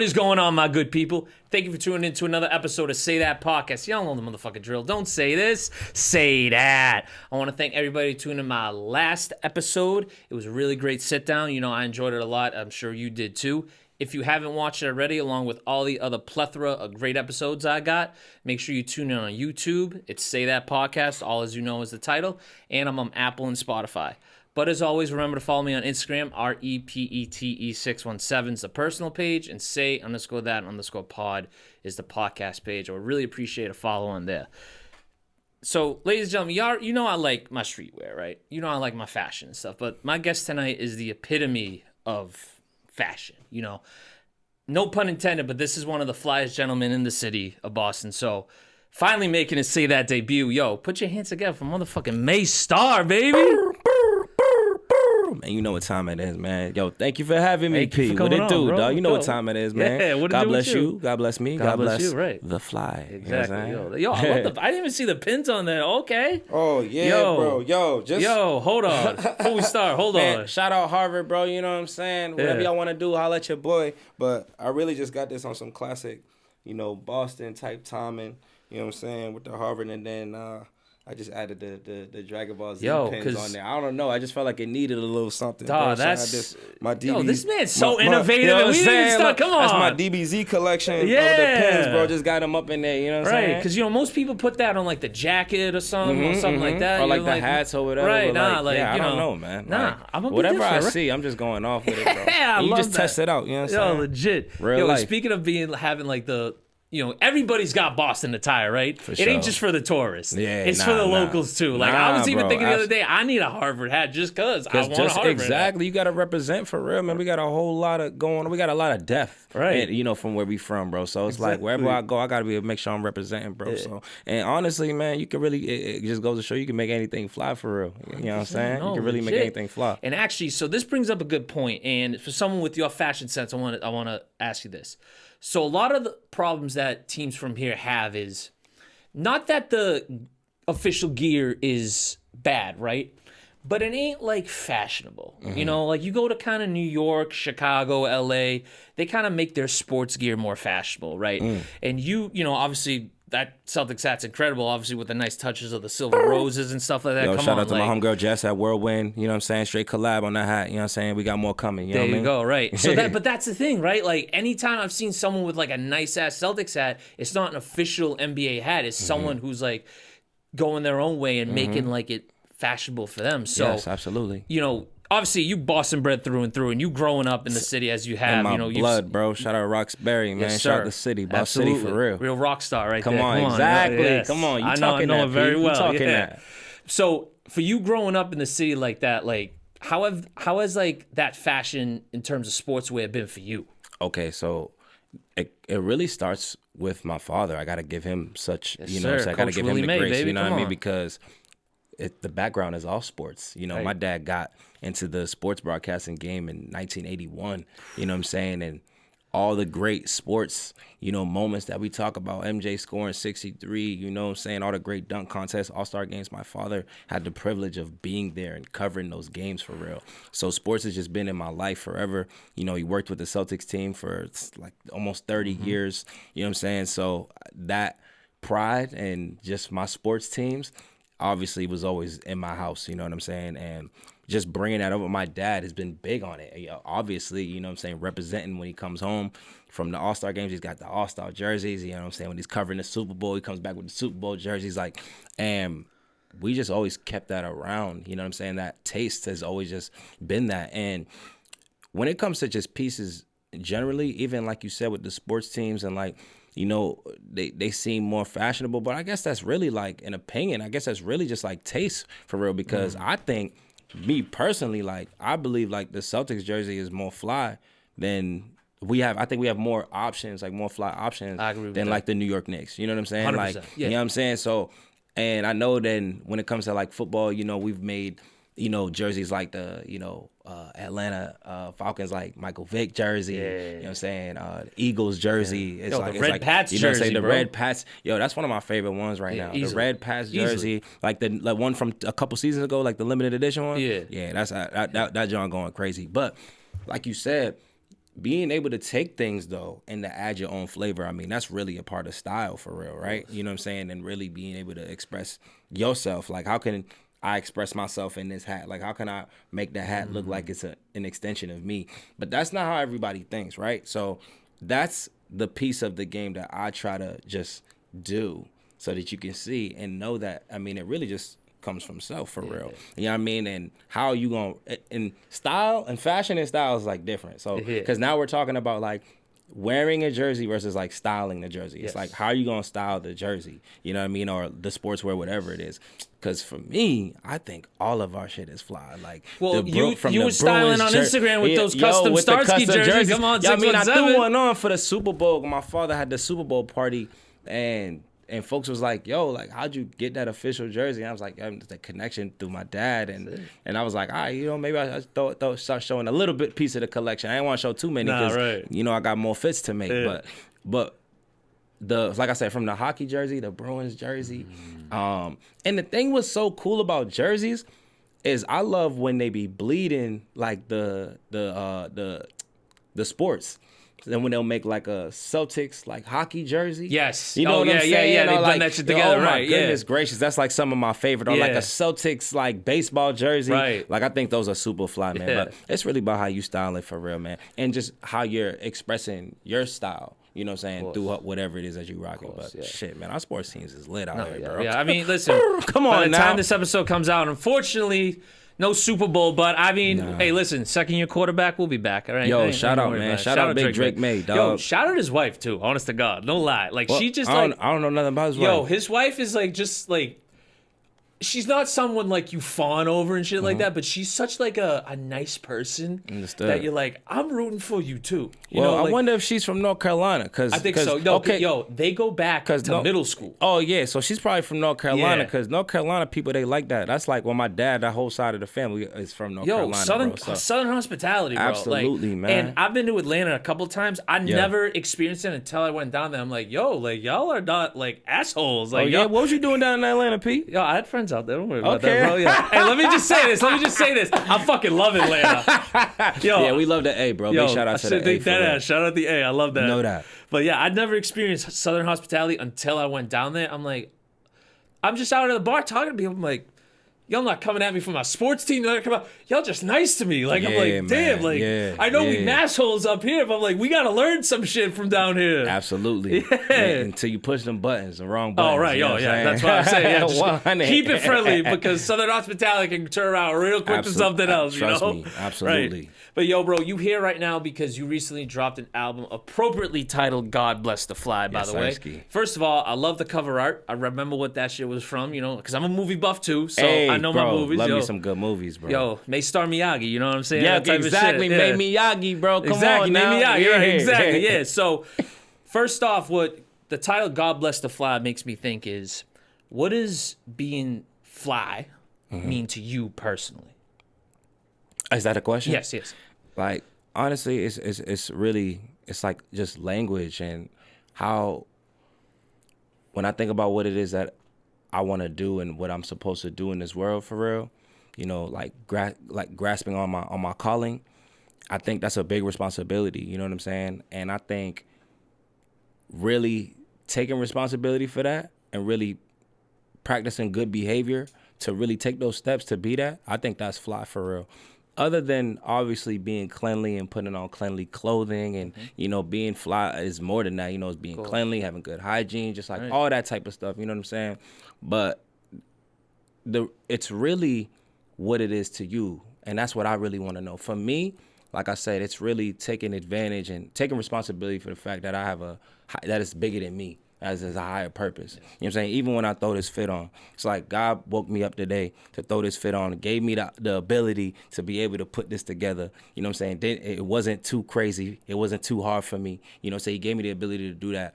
What is going on, my good people? Thank you for tuning in to another episode of Say That Podcast. Y'all know the motherfucking drill. Don't say this, say that. I want to thank everybody tuning in my last episode. It was a really great sit down. You know, I enjoyed it a lot. I'm sure you did too. If you haven't watched it already, along with all the other plethora of great episodes I got, make sure you tune in on YouTube. It's Say That Podcast, all as you know is the title, and I'm on Apple and Spotify. But as always, remember to follow me on Instagram, REPETE617 is the personal page, and say_that_pod is the podcast page. I would really appreciate a follow on there. So, ladies and gentlemen, you know I like my streetwear, right? You know I like my fashion and stuff, but my guest tonight is the epitome of fashion, you know. No pun intended, but this is one of the flyest gentlemen in the city of Boston, so finally making his Say That debut. Yo, put your hands together for motherfucking Maye Star, baby. Man, you know what time it is, man. Yo, thank you for having me, P. What it do, dog? You know what time it is, man. Yeah, what it God do bless with you. God bless me. God bless you, right. the fly. Exactly. You know Yo, I didn't even see the pins on there. Okay. Oh, yeah, bro. Yo, hold on. Before we start, hold on. Shout out Harvard, bro. You know what I'm saying? Whatever y'all want to do, holla at your boy. But I really just got this on some classic, you know, Boston type timing. You know what I'm saying? With the Harvard, and then I just added the Dragon Ball Z pins on there. I don't know. I just felt like it needed a little something. Dog, that's my DB. Yo, this man's so innovative. You know we didn't even start. Come on. That's my DBZ collection of the pins, bro. Just got them up in there. You know what I'm saying? Right, because, you know, most people put that on, like, the jacket or something, or something like that. Or, like, the hats or whatever. Right, I don't know, man. Nah, I'm going to whatever I see, I'm just going off with it, bro. Yeah, you just test it out, you know what I'm saying? Yo, legit. Real life. Speaking of having, like, the... You know, everybody's got Boston attire, right? For it sure. ain't just for the tourists. Yeah, it's for the locals, too. Like, I was even thinking the other day, I need a Harvard hat just because I want a Harvard exactly. hat. You got to represent for real, man. We got a whole lot of going on. We got a lot of depth, right? And, you know, from where we from, bro. So it's like wherever I go, I got to be able to make sure I'm representing, bro. Yeah. So, and honestly, man, you can really, it just goes to show you can make anything fly for real. You know what I'm saying? No, you can really make anything fly. And actually, so this brings up a good point. And for someone with your fashion sense, I want to ask you this. So a lot of the problems that teams from here have is not that the official gear is bad, right? But it ain't like fashionable. You know, like you go to kind of New York, Chicago, LA, they kind of make their sports gear more fashionable, right? And you know, obviously that Celtics hat's incredible, obviously with the nice touches of the silver roses and stuff like that. Yo, shout out to my homegirl Jess at Whirlwind. You know what I'm saying? Straight collab on that hat. You know what I'm saying? We got more coming. You know what I mean? There you go, right. So but that's the thing, right? Like anytime I've seen someone with like a nice ass Celtics hat, it's not an official NBA hat. It's someone who's like going their own way and making like it fashionable for them. So yes, absolutely. You know, obviously, you Boston bred through and through, and you growing up in the city as you have. In my you know, blood, bro. Shout out Roxbury, man. Yes, shout out the city, Boston City for real. Real rock star, right Come there. On, Come on, exactly. Yes. Come on, you I talking know that, it very Pete. well. You talking that. So for you growing up in the city like that, like how has like that fashion in terms of sportswear been for you? Okay, so it really starts with my father. I got to give him such, you know, so I got to give him the grace, baby. You know Come what I mean? on. Because the background is all sports. You know, Right. my dad got into the sports broadcasting game in 1981. You know what I'm saying? And all the great sports, you know, moments that we talk about, MJ scoring 63, you know what I'm saying? All the great dunk contests, all-star games. My father had the privilege of being there and covering those games for real. So sports has just been in my life forever. You know, he worked with the Celtics team for like almost 30 years. You know what I'm saying? So that pride and just my sports teams obviously was always in my house, you know what I'm saying? And just bringing that over, my dad has been big on it. Obviously, you know what I'm saying, representing when he comes home from the All-Star games. He's got the All-Star jerseys, you know what I'm saying? When he's covering the Super Bowl, he comes back with the Super Bowl jerseys. Like, and we just always kept that around, you know what I'm saying? That taste has always just been that. And when it comes to just pieces generally, even like you said with the sports teams and like, you know, they seem more fashionable, but I guess that's really like an opinion. I guess that's really just like taste for real, because I think, me personally, like I believe like the Celtics jersey is more fly than we have. I think we have more options, like more fly options than like the New York Knicks. You know what I'm saying? 100%, like, yeah. you know what I'm saying? So, and I know then when it comes to like football, you know, we've made, you know, jerseys like the, you know, Atlanta Falcons, like Michael Vick jersey, you know what I'm saying? Eagles jersey. It's like the Red Pats you know what I'm jersey, saying? The bro. Red Pats. Yo, that's one of my favorite ones right now. Easily. The Red Pats jersey, like the one from a couple seasons ago, like the limited edition one. Yeah. That's that John going crazy. But like you said, being able to take things though and to add your own flavor, I mean, that's really a part of style for real, right? You know what I'm saying? And really being able to express yourself. Like, how can I express myself in this hat? Like, how can I make the hat look like it's an extension of me? But that's not how everybody thinks, right? So that's the piece of the game that I try to just do so that you can see and know that, I mean, it really just comes from self for real. You know what I mean? And how you going to, and style and fashion and style is like different. So, because now we're talking about like wearing a jersey versus like styling the jersey. It's like, how are you going to style the jersey? You know what I mean? Or the sportswear, whatever it is. Because for me, I think all of our shit is fly. Like, well, you were styling on Instagram with those custom Starsky jerseys. Come on, 617. I mean, I threw one on for the Super Bowl. My father had the Super Bowl party, and folks was like, yo, like, how'd you get that official jersey? And I was like, the connection through my dad. And I was like, all right, you know, maybe I start showing a little bit piece of the collection. I didn't want to show too many because, you know, I got more fits to make. But like I said, from the hockey jersey, the Bruins jersey. And the thing was so cool about jerseys is I love when they be bleeding like the sports. Then when they'll make like a Celtics like hockey jersey. Yes. You know what I'm saying? Yeah. They've like, done that shit together, oh right? my goodness gracious. That's like some of my favorite. Or like a Celtics like baseball jersey. Right. Like I think those are super fly, man. But it's really about how you style it for real, man. And just how you're expressing your style. You know what I'm saying? Through whatever it is that you rocking. But shit, man, our sports teams is lit out here, bro. Yeah, I mean, listen. Come on, by the now. time this episode comes out, unfortunately, no Super Bowl, but I mean, hey, listen, second-year quarterback, we'll be back, all right? Yo, shout out, man. Shout out Big Drake May, dog. Yo, shout out his wife, too, honest to God. No lie. Like, she just, I don't know nothing about his wife. Yo, his wife is, like, just, like, she's not someone, like, you fawn over and shit like that, but she's such, like, a nice person that you're like, I'm rooting for you, too. You know, like, I wonder if she's from North Carolina. I think so. No, yo, they go back to middle school. Oh, yeah. So she's probably from North Carolina because North Carolina people, they like that. That's like when my dad, that whole side of the family is from North Carolina, Southern hospitality, bro. Absolutely, man. And I've been to Atlanta a couple of times. I never experienced it until I went down there. I'm like, yo, like, y'all are not, like, assholes. Like, what was you doing down in Atlanta, Pete? Yo, I had friends out there. Don't worry about that, bro. Yeah. Hey, let me just say this. I fucking love Atlanta. Yo, yeah, we love the A, bro. Big shout out to the A. Shout out the A. I love that. Know that. But yeah, I'd never experienced Southern hospitality until I went down there. I'm like, I'm just out at the bar talking to people. I'm like, y'all not coming at me for my sports team. Y'all just nice to me. Like, I'm like, damn, like, I know we assholes up here, but I'm like, we got to learn some shit from down here. Absolutely. Yeah. Man, until you push them buttons, the wrong buttons. Oh, right. You know That's what I'm saying. Yeah, just keep it friendly because Southern hospitality can turn around real quick to something else, Trust you know? me. Absolutely. Right. But yo, bro, you here right now because you recently dropped an album appropriately titled God Bless the Fly, by the way. First of all, I love the cover art. I remember what that shit was from, you know, because I'm a movie buff too, so I know my movies. Love me some good movies, bro. Yo, Maye Star Miyagi, you know what I'm saying? Yeah, exactly. Maye Miyagi, bro. Come on now. Maye Miyagi, right, exactly, yeah. So, first off, what the title God Bless the Fly makes me think is, what does being fly mean to you personally? Is that a question? Yes. Like, honestly, it's really, it's like just language and how, when I think about what it is that I want to do and what I'm supposed to do in this world for real, you know, like grasping on my calling, I think that's a big responsibility, you know what I'm saying? And I think really taking responsibility for that and really practicing good behavior to really take those steps to be that, I think that's fly for real. Other than obviously being cleanly and putting on cleanly clothing and, you know, being fly is more than that. You know, it's being cleanly, having good hygiene, just like all that type of stuff. You know what I'm saying? But it's really what it is to you. And that's what I really want to know. For me, like I said, it's really taking advantage and taking responsibility for the fact that I have that is bigger than me. As a higher purpose. You know what I'm saying? Even when I throw this fit on, it's like God woke me up today to throw this fit on and gave me the ability to be able to put this together. You know what I'm saying? It wasn't too crazy. It wasn't too hard for me. You know what I'm saying? He gave me the ability to do that.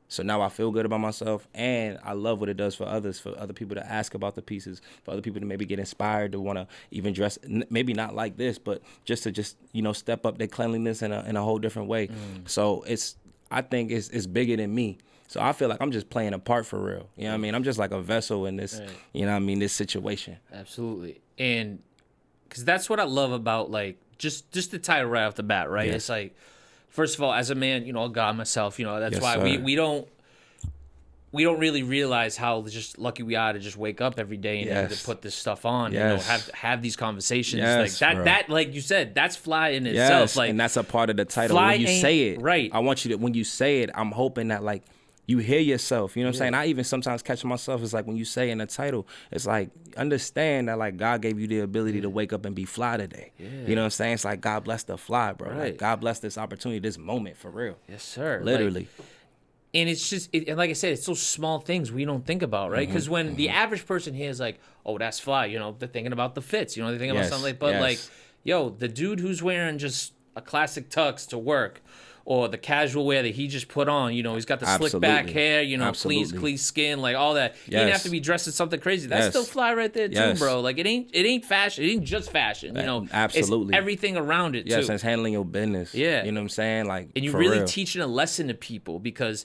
So now I feel good about myself, and I love what it does for others, for other people to ask about the pieces, for other people to maybe get inspired to want to even dress, maybe not like this, but just to you know, step up their cleanliness in a whole different way. So I think it's bigger than me. So I feel like I'm just playing a part for real. You know what I mean? I'm just like a vessel in this, you know what I mean, this situation. Absolutely. And because that's what I love about, like, just the title right off the bat, right? It's like, first of all, as a man, a God myself, that's Yes, why sir. we don't really realize how just lucky we are to just wake up every day and Yes. to put this stuff on, Yes. have these conversations. Yes, like bro. that, like you said, that's fly in Yes, itself. Like, and that's a part of the title. fly When you ain't- say it, right. I want you to, when you say it, I'm hoping that like you hear yourself. You know what I'm saying? I even sometimes catch myself. It's like when you say in the title, it's like understand that like God gave you the ability to wake up and be fly today. You know what I'm saying? It's like God bless the fly, bro. Right. Like God bless this opportunity, this moment for real. Yes, sir. Literally. And it's just, and like I said, it's those small things we don't think about, right? Because when the average person hears like, oh, that's fly, they're thinking about the fits, they're thinking about Yes, something like, but yes. like, yo, the dude who's wearing just a classic tux to work, or the casual wear that he just put on, he's got the slick back Absolutely. hair, clean Absolutely. skin, like all that. He didn't have Yes. to be dressed in something crazy. That's Yes. still fly right there too, Yes. bro. Like it ain't fashion. It ain't just fashion, Absolutely. It's everything around it Yes, too. it's handling your business. Yeah. You know what I'm saying? Like, And you're for really real. teaching a lesson to people, because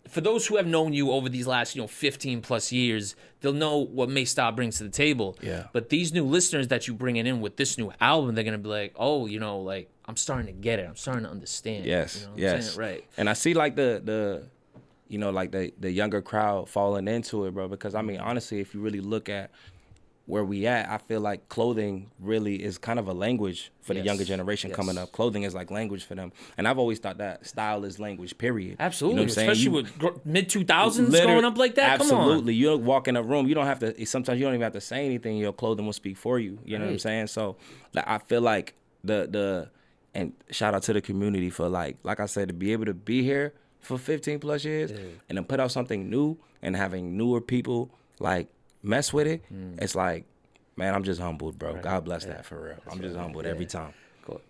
for those who have known you over these last 15 plus years, they'll know what Maye Star brings to the table. Yeah. But these new listeners that you bringing in with this new album, they're gonna be like, oh, like I'm starting to get it. I'm starting to understand. Yes, You know what I'm yes, saying? Right. And I see like the like the younger crowd falling into it, bro. Because I mean, honestly, if you really look at where we at, I feel like clothing really is kind of a language for the Yes, younger generation yes. coming up. Clothing is like language for them, and I've always thought that style is language. Period. Absolutely. You know what I'm saying? Especially with mid 2000s Liter- growing up like that. Come on. Absolutely. You walk in a room, you don't have to. Sometimes you don't even have to say anything. Your clothing will speak for you. You know what I'm Right. saying? So like, I feel like and shout out to the community for like I said, to be able to be here for 15 plus years and then put out something new and having newer people like mess with it. It's like, man, I'm just humbled, bro. God bless that for real. I'm just humbled every time. Cool.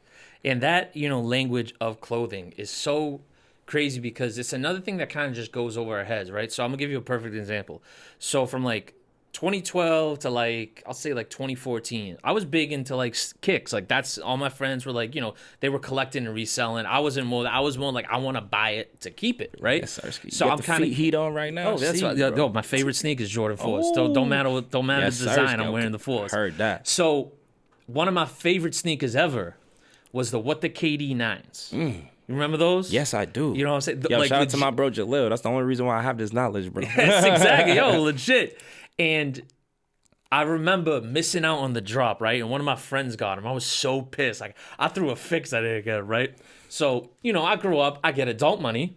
And that, language of clothing is so crazy, because it's another thing that kind of just goes over our heads, right? So I'm gonna give you a perfect example. So from like 2012 to like, I'll say like 2014, I was big into like kicks. Like that's all my friends were like, they were collecting and reselling. I was more like, I want to buy it to keep it, right? Yes, sir. So I'm kind of heat on right now. Oh, that's See, right. bro. Yo, my favorite sneak is Jordan 4s. Don't matter Yes, the sir. design. I'm wearing the 4s. Heard that. So one of my favorite sneakers ever was the What the KD 9s. You remember those? Yes, I do. You know what I'm saying? Yo, Like, shout out to my bro Jalil. That's the only reason why I have this knowledge, bro. Yes, exactly. Yo, legit. And I remember missing out on the drop, right? And one of my friends got him. I was so pissed. Like, I threw a fix I didn't get, right? So, I grew up, I get adult money.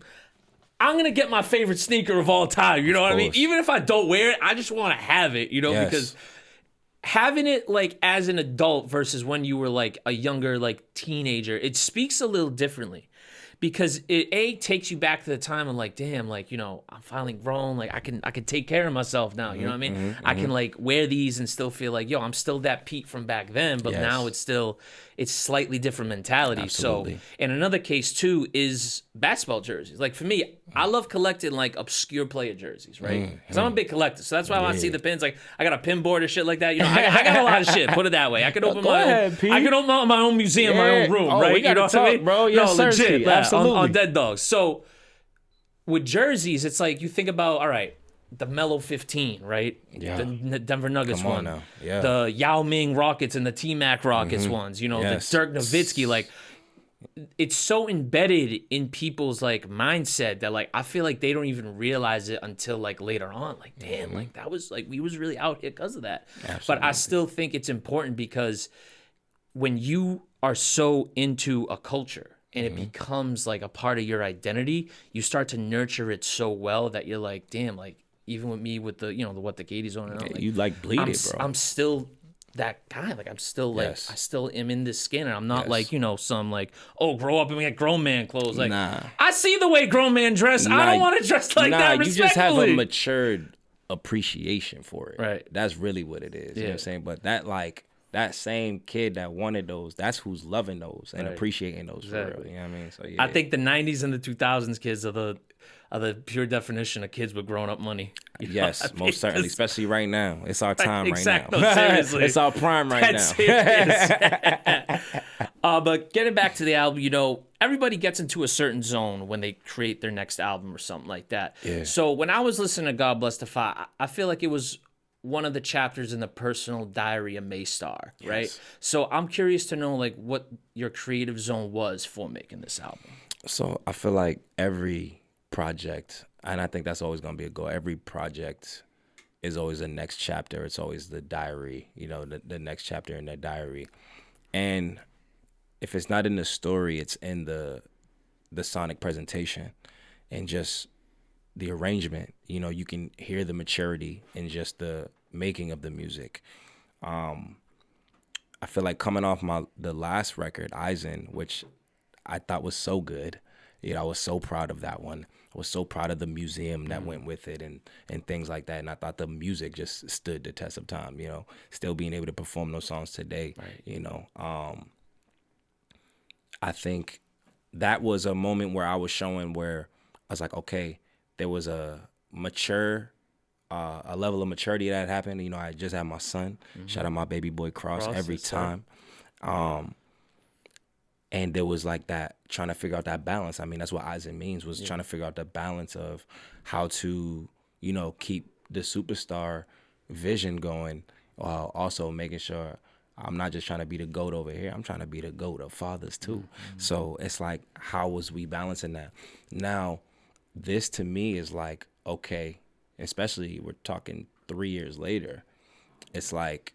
I'm going to get my favorite sneaker of all time. You know what I mean? course. Even if I don't wear it, I just want to have it, Yes. because having it like as an adult versus when you were like a younger like teenager, it speaks a little differently, because it takes you back to the time of like, damn, like, I'm finally grown, like I can take care of myself now, you know what I mean? I can like wear these and still feel like, yo, I'm still that Pete from back then, but Yes. now it's slightly different mentality. Absolutely. So, and another case too is basketball jerseys. Like for me, I love collecting like obscure player jerseys, right? Because I'm a big collector, so that's why I want to see the pins. Like I got a pin board and shit like that. I got a lot of shit. Put it that way. I could open Go my ahead, own. Pete. I could open my own museum, my own room, Oh, right? we gotta what I talk, mean, bro. Yes, no, legit, sir, yeah, absolutely. on Dead Dogs. So with jerseys, it's like you think about, all right, the Melo 15, right? Yeah. The Denver Nuggets Come on one. now. Yeah. The Yao Ming Rockets and the T-Mac Rockets ones. Yes. The Dirk Nowitzki, like. It's so embedded in people's like mindset that like I feel like they don't even realize it until like later on. Like, damn, like that was like we was really out here because of that. But I still think it's important, because when you are so into a culture and it becomes like a part of your identity, you start to nurture it so well that you're like, damn, like even with me with the the What the Katie's on and all, like, You like bleed I'm, it, bro. I'm still that guy. Like I'm still like Yes. I still am in this skin, and I'm not Yes. like some like, oh, grow up and get grown man clothes. Like Nah. I see the way grown man dress. I don't want to dress like that. You just have a Respectfully. matured appreciation for it. Right. That's really what it is. You know what Yeah. I'm saying? But that same kid that wanted those, that's who's loving those and Right. appreciating those for Exactly. real. You know what I mean? So yeah. I think the '90s and the 2000s kids are the pure definition of kids with grown up money. You know Yes, what I mean? most certainly, especially right now. It's our time Exactly. right now. Seriously. It's our prime right That's now. it. But getting back to the album, everybody gets into a certain zone when they create their next album or something like that. Yeah. So when I was listening to God Bless the Fire, I feel like it was one of the chapters in the personal diary of Maye Star, right? Yes. So I'm curious to know like what your creative zone was for making this album. So I feel like every project, and I think that's always going to be a goal. Every project is always a next chapter. It's always the diary, the next chapter in the diary. And if it's not in the story, it's in the sonic presentation and just the arrangement. You can hear the maturity in just the making of the music. I feel like coming off the last record, Eisen, which I thought was so good. I was so proud of that one. I was so proud of the museum that went with it and things like that. And I thought the music just stood the test of time, still being able to perform those songs today, right. I think that was a moment where I was showing where I was like, okay, there was a level of maturity that happened. I just had my son. Shout out my baby boy Cross every time. And there was like that, trying to figure out that balance. I mean, that's what Eisen means, was trying to figure out the balance of how to, keep the superstar vision going, while also making sure I'm not just trying to be the GOAT over here. I'm trying to be the GOAT of fathers too. Mm-hmm. So it's like, how was we balancing that? Now, this to me is like, okay, especially we're talking 3 years later, it's like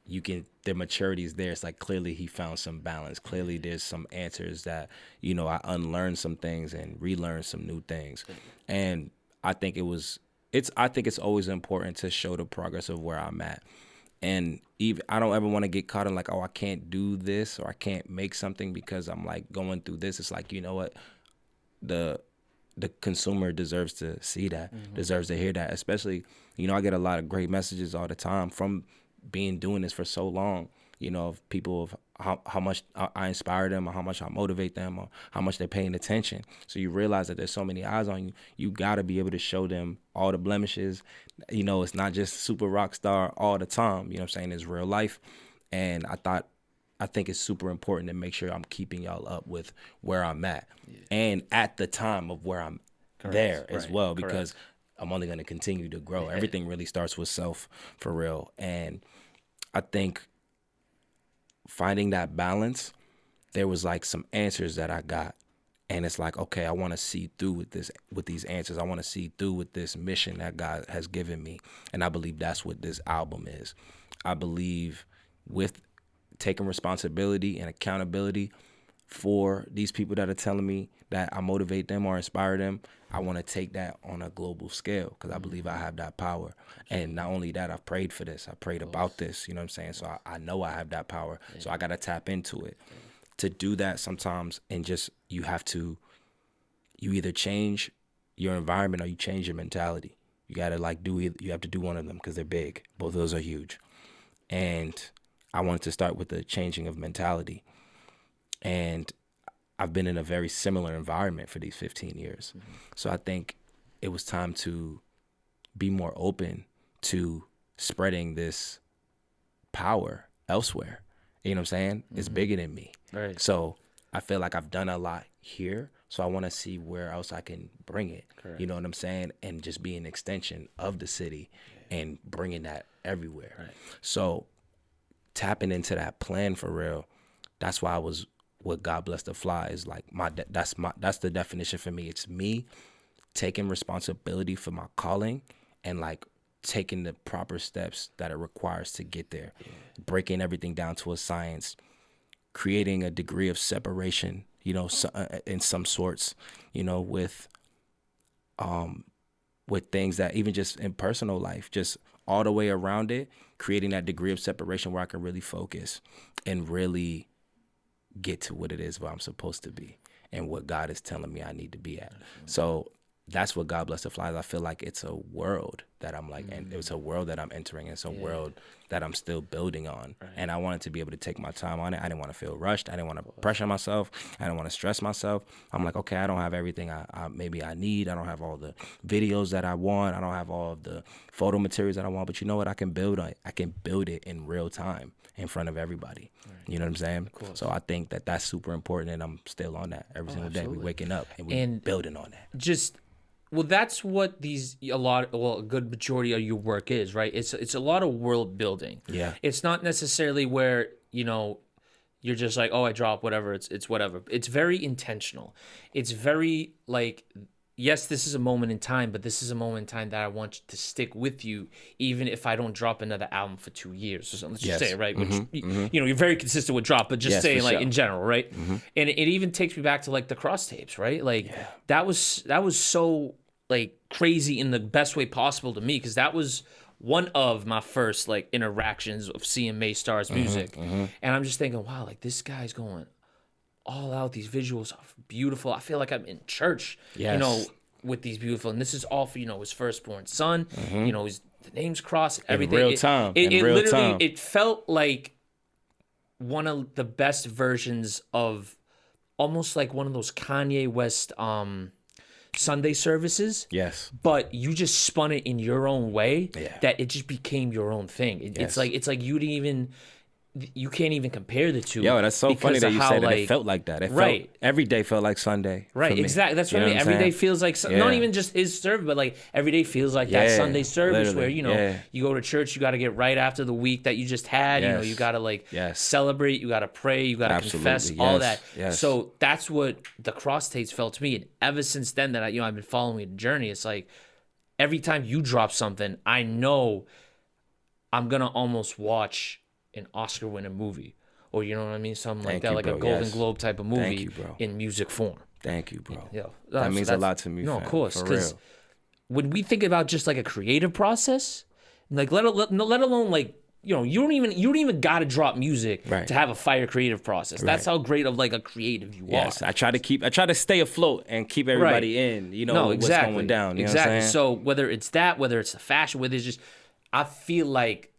the maturity is there. It's like clearly he found some balance. Clearly there's some answers that, I unlearned some things and relearned some new things. And I think it's always important to show the progress of where I'm at. And even I don't ever want to get caught in like, oh, I can't do this or I can't make something because I'm like going through this. It's like, you know what? The consumer deserves to see that, deserves to hear that. Especially, I get a lot of great messages all the time from doing this for so long, of people of how much I inspire them or how much I motivate them or how much they're paying attention. So you realize that there's so many eyes on you. You got to be able to show them all the blemishes. It's not just super rock star all the time. You know what I'm saying? It's real life. And I think it's super important to make sure I'm keeping y'all up with where I'm at and at the time of where I'm there as well, because I'm only going to continue to grow. Everything really starts with self, for real. And I think finding that balance, there was like some answers that I got. And it's like, okay, I want to see through with these answers. I want to see through with this mission that God has given me. And I believe that's what this album is. I believe with taking responsibility and accountability for these people that are telling me that I motivate them or inspire them, I want to take that on a global scale because I believe I have that power. And not only that, I've prayed for this. I prayed about this, you know what I'm saying? So I know I have that power. So I got to tap into it. To do that sometimes, and just you either change your environment or you change your mentality. You got to you have to do one of them because they're big. Both of those are huge. And I wanted to start with the changing of mentality. And I've been in a very similar environment for these 15 years. Mm-hmm. So I think it was time to be more open to spreading this power elsewhere. You know what I'm saying? Mm-hmm. It's bigger than me. Right. So I feel like I've done a lot here. So I want to see where else I can bring it. Correct. You know what I'm saying? And just be an extension of the city and bringing that everywhere. Right. So tapping into that plan for real, that's why what God Bless the Fly is like. That's the definition for me. It's me taking responsibility for my calling and like taking the proper steps that it requires to get there, breaking everything down to a science, creating a degree of separation, in some sorts, with things that even just in personal life, just all the way around it, creating that degree of separation where I can really focus and really get to what it is where I'm supposed to be and what God is telling me I need to be at. So that's what God Bless the Fly is. I feel like it's a world that I'm like, and it's a world that I'm entering. It's a world that I'm still building on. Right. And I wanted to be able to take my time on it. I didn't want to feel rushed. I didn't want to pressure myself. I didn't want to stress myself. I'm like, okay, I don't have everything maybe I need. I don't have all the videos that I want. I don't have all of the photo materials that I want. But you know what? I can build on it. I can build it in real time in front of everybody. Right. You know what I'm saying? So I think that that's super important, and I'm still on that every single day. We're waking up and we're building on that. Well, that's what a good majority of your work is, right? It's a lot of world building. Yeah. It's not necessarily where, you you're just like, oh, I drop whatever. It's whatever. It's very intentional. It's very like, yes, this is a moment in time, but this is a moment in time that I want to stick with you, even if I don't drop another album for 2 years or something. Let's just say it, right? Which, you know, you're very consistent with drop, but just saying like in general, right? And it even takes me back to like the cross tapes, right? Like that was so like crazy in the best way possible to me, because that was one of my first like interactions of seeing Maye Star's music. And I'm just thinking, wow, like this guy's going all out. These visuals are beautiful. I feel like I'm in church, you know, with these beautiful, and this is all for, you know, his firstborn son, you know, the name's crossed, everything. In real time. It literally, it felt like one of the best versions of almost like one of those Kanye West, Sunday services. Yes. But you just spun it in your own way that it just became your own thing. It's like you can't even compare the two. Yo, that's so funny that you said that it felt like that. It felt, every day felt like Sunday. Right, exactly. That's what I mean. Every day feels like, not even just his service, but like every day feels like that Sunday service where, you know, you go to church, you got to get right after the week that you just had. You know, you got to like celebrate, you got to pray, you got to confess, all that. So that's what the cross tapes felt to me. And ever since then that I've been following the journey, it's like every time you drop something, I know I'm going to almost watch an Oscar-winning movie, or you know what I mean, something like that, like a Golden Globe type of movie in music form. Thank you, bro. Yeah, that means a lot to me. No, fam, of course, because when we think about just like a creative process, like let alone like, you know, you don't even got to drop music to have a fire creative process. That's how great of like a creative you are. I try to stay afloat and keep everybody in. You know, what's going down. You know what I'm saying? So whether it's that, whether it's the fashion, whether it's just, I feel like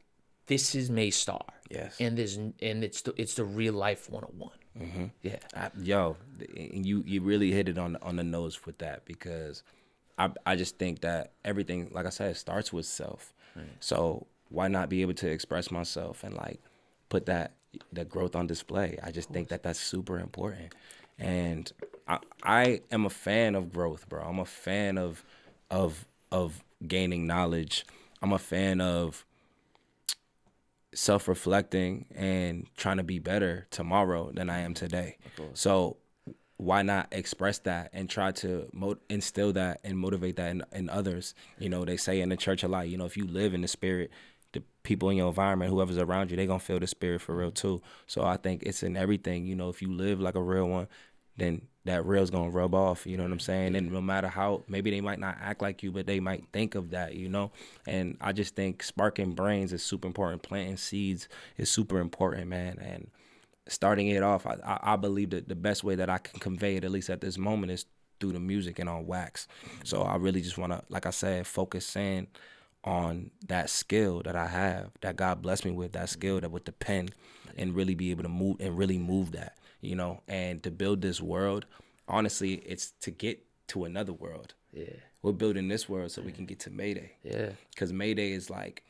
this is Maye Star. Yes. And it's the real life 101. Yeah. You really hit it on the nose with that, because I just think that everything, like I said, starts with self. Right. So why not be able to express myself and like put that growth on display? I just think that that's super important. And I am a fan of growth, bro. I'm a fan of gaining knowledge. I'm a fan of self-reflecting and trying to be better tomorrow than I am today. So why not express that and try to instill that and motivate that in others? You know, they say in the church a lot, you know, if you live in the spirit, the people in your environment, whoever's around you, they gonna feel the spirit for real too. So I think it's in everything. You know, if you live like a real one, then that real's gonna rub off, you know what I'm saying? And no matter how, maybe they might not act like you, but they might think of that, you know? And I just think sparking brains is super important. Planting seeds is super important, man. And starting it off, I believe that the best way that I can convey it, at least at this moment, is through the music and on wax. So I really just wanna, like I said, focus in on that skill that I have, that God blessed me with, that skill that with the pen, and really be able to move that. You know, and to build this world, honestly, it's to get to another world. Yeah. We're building this world so we can get to Mayday. Yeah. Because Mayday is like,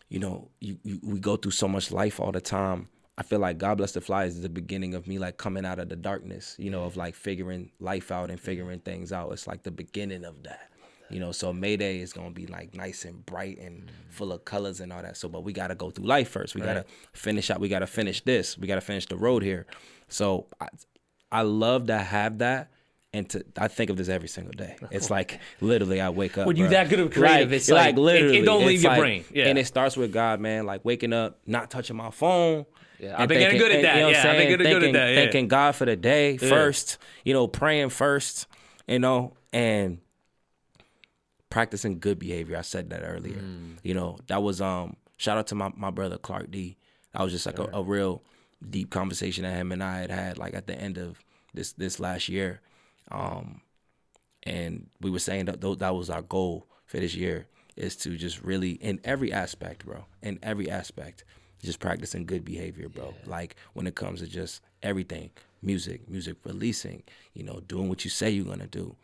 you know, we go through so much life all the time. I feel like God Bless the Flyest is the beginning of me like coming out of the darkness, you know, of like figuring life out and figuring things out. It's like the beginning of that. You know, so Mayday is gonna be like nice and bright and full of colors and all that. So, but we gotta go through life first. We gotta finish out. We gotta finish this. We gotta finish the road here. So, I love to have that, and I think of this every single day. It's like literally I wake up. When you that good of creative, it's like literally it don't leave your brain. Yeah. And it starts with God, man. Like waking up, not touching my phone. Yeah, I've been getting good at that. You know I've been getting good at that. Thanking God for the day first. You know, praying first. You know, and practicing good behavior. I said that earlier. You know, that was shout out to my brother Clark D. That was just like a real deep conversation that him and I had like at the end of this last year. And we were saying that that was our goal for this year, is to just really, in every aspect, bro, in every aspect, just practicing good behavior, bro. Yeah. Like when it comes to just everything, music releasing, you know, doing what you say you're gonna do,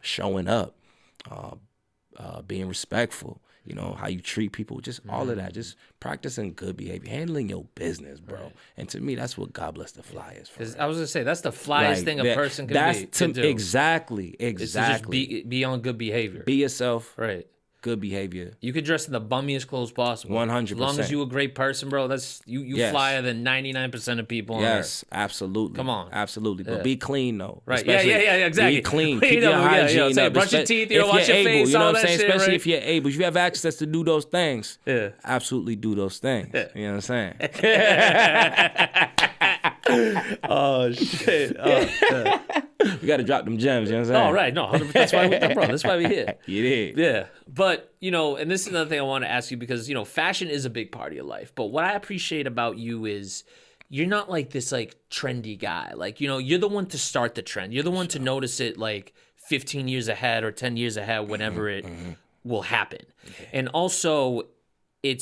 showing up, being respectful, you know, how you treat people, just all of that, just practicing good behavior, handling your business, bro. Right. And to me, that's what God Bless the Fly is for. I was gonna say that's the flyest thing a person can do. Exactly. It's to just be on good behavior. Be yourself. Right. good behavior. You could dress in the bummiest clothes possible. 100%. As long as you a great person, bro. That's you flyer than 99% of people on Earth. Absolutely. Come on. Absolutely. But be clean though. Right. Yeah, exactly. Be clean. Keep your hygiene up. Brush your teeth, wash your face, you know all what I'm that saying? shit, Especially right? if you're able. If you have access to do those things, absolutely do those things. Yeah. You know what I'm saying? Oh shit. We got to drop them gems, you know what I'm saying? Oh, right. No, 100%. That's why we're here. You did. Yeah. But, and this is another thing I want to ask you because, fashion is a big part of your life. But what I appreciate about you is you're not like this, like, trendy guy. Like, you're the one to start the trend. You're the one to notice it, like, 15 years ahead or 10 years ahead, whenever it will happen. Okay. And also, I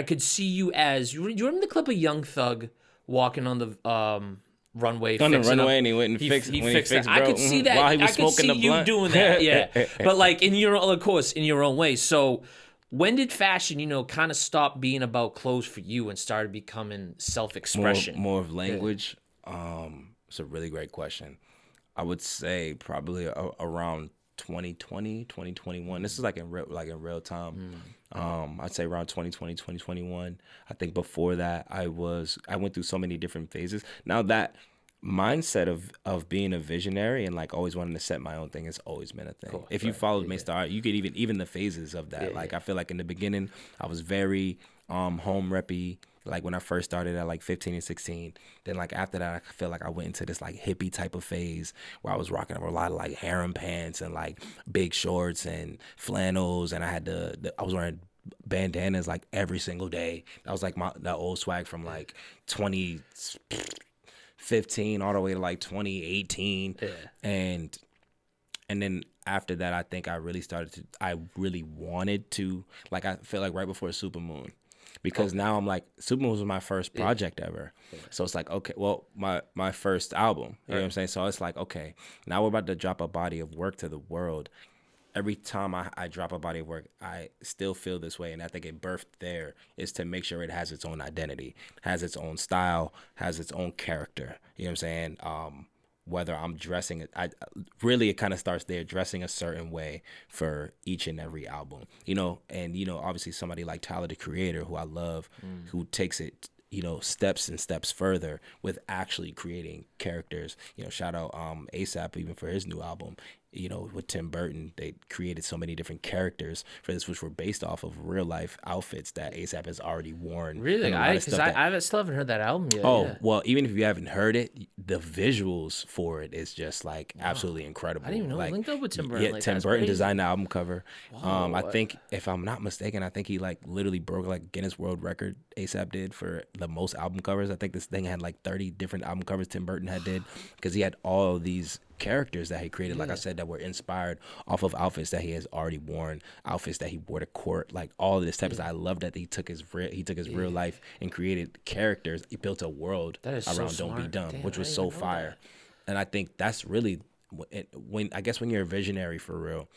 could see you as, you remember the clip of Young Thug walking on the runway, on the runway, and he went and fixed. He fixed it. I could see that. While he was I could see the you blunt. doing that. Yeah, but like in your own way. So, when did fashion, kind of stop being about clothes for you and started becoming self-expression? More of language. It's a really great question. I would say probably around 2020, 2021. This is like in real time. I'd say around 2020, 2021. I think before that I went through so many different phases. Now that mindset of being a visionary and like always wanting to set my own thing has always been a thing. Cool. If you followed Maye Star, you could even the phases of that. I feel like in the beginning I was very home reppy. Like when I first started at like 15 and 16, then like after that, I feel like I went into this like hippie type of phase where I was rocking a lot of like harem pants and like big shorts and flannels, and I had I was wearing bandanas like every single day. That was like that old swag from like 2015 all the way to like 2018, and then after that, I think I really wanted to, like, I feel like right before Supermoon. Because now I'm like, Supermoon was my first project ever. Yeah. So it's like, okay, well, my first album. You know what I'm saying? So it's like, okay, now we're about to drop a body of work to the world. Every time I drop a body of work, I still feel this way. And I think it birthed there is to make sure it has its own identity, has its own style, has its own character. You know what I'm saying? Whether I'm dressing it, it kind of starts there, dressing a certain way for each and every album, and obviously somebody like Tyler, the Creator, who I love, who takes it, steps and steps further with actually creating characters. Shout out ASAP even for his new album. With Tim Burton, they created so many different characters for this, which were based off of real life outfits that ASAP has already worn. Really? I still haven't heard that album yet. Well, even if you haven't heard it, the visuals for it is just like absolutely incredible. I didn't even know like, linked up with Tim Burton. Yeah, Tim Burton designed the album cover. I think, if I'm not mistaken, I think he like literally broke like Guinness World Record. ASAP did for the most album covers. I think this thing had like 30 different album covers Tim Burton did because he had all of these characters that he created, like I said, that were inspired off of outfits that he has already worn, outfits that he wore to court, like all of this type of stuff. I love that he took his real life and created characters. He built a world around Don't Be Dumb, which was so fire. And I think that's really when you're a visionary for real.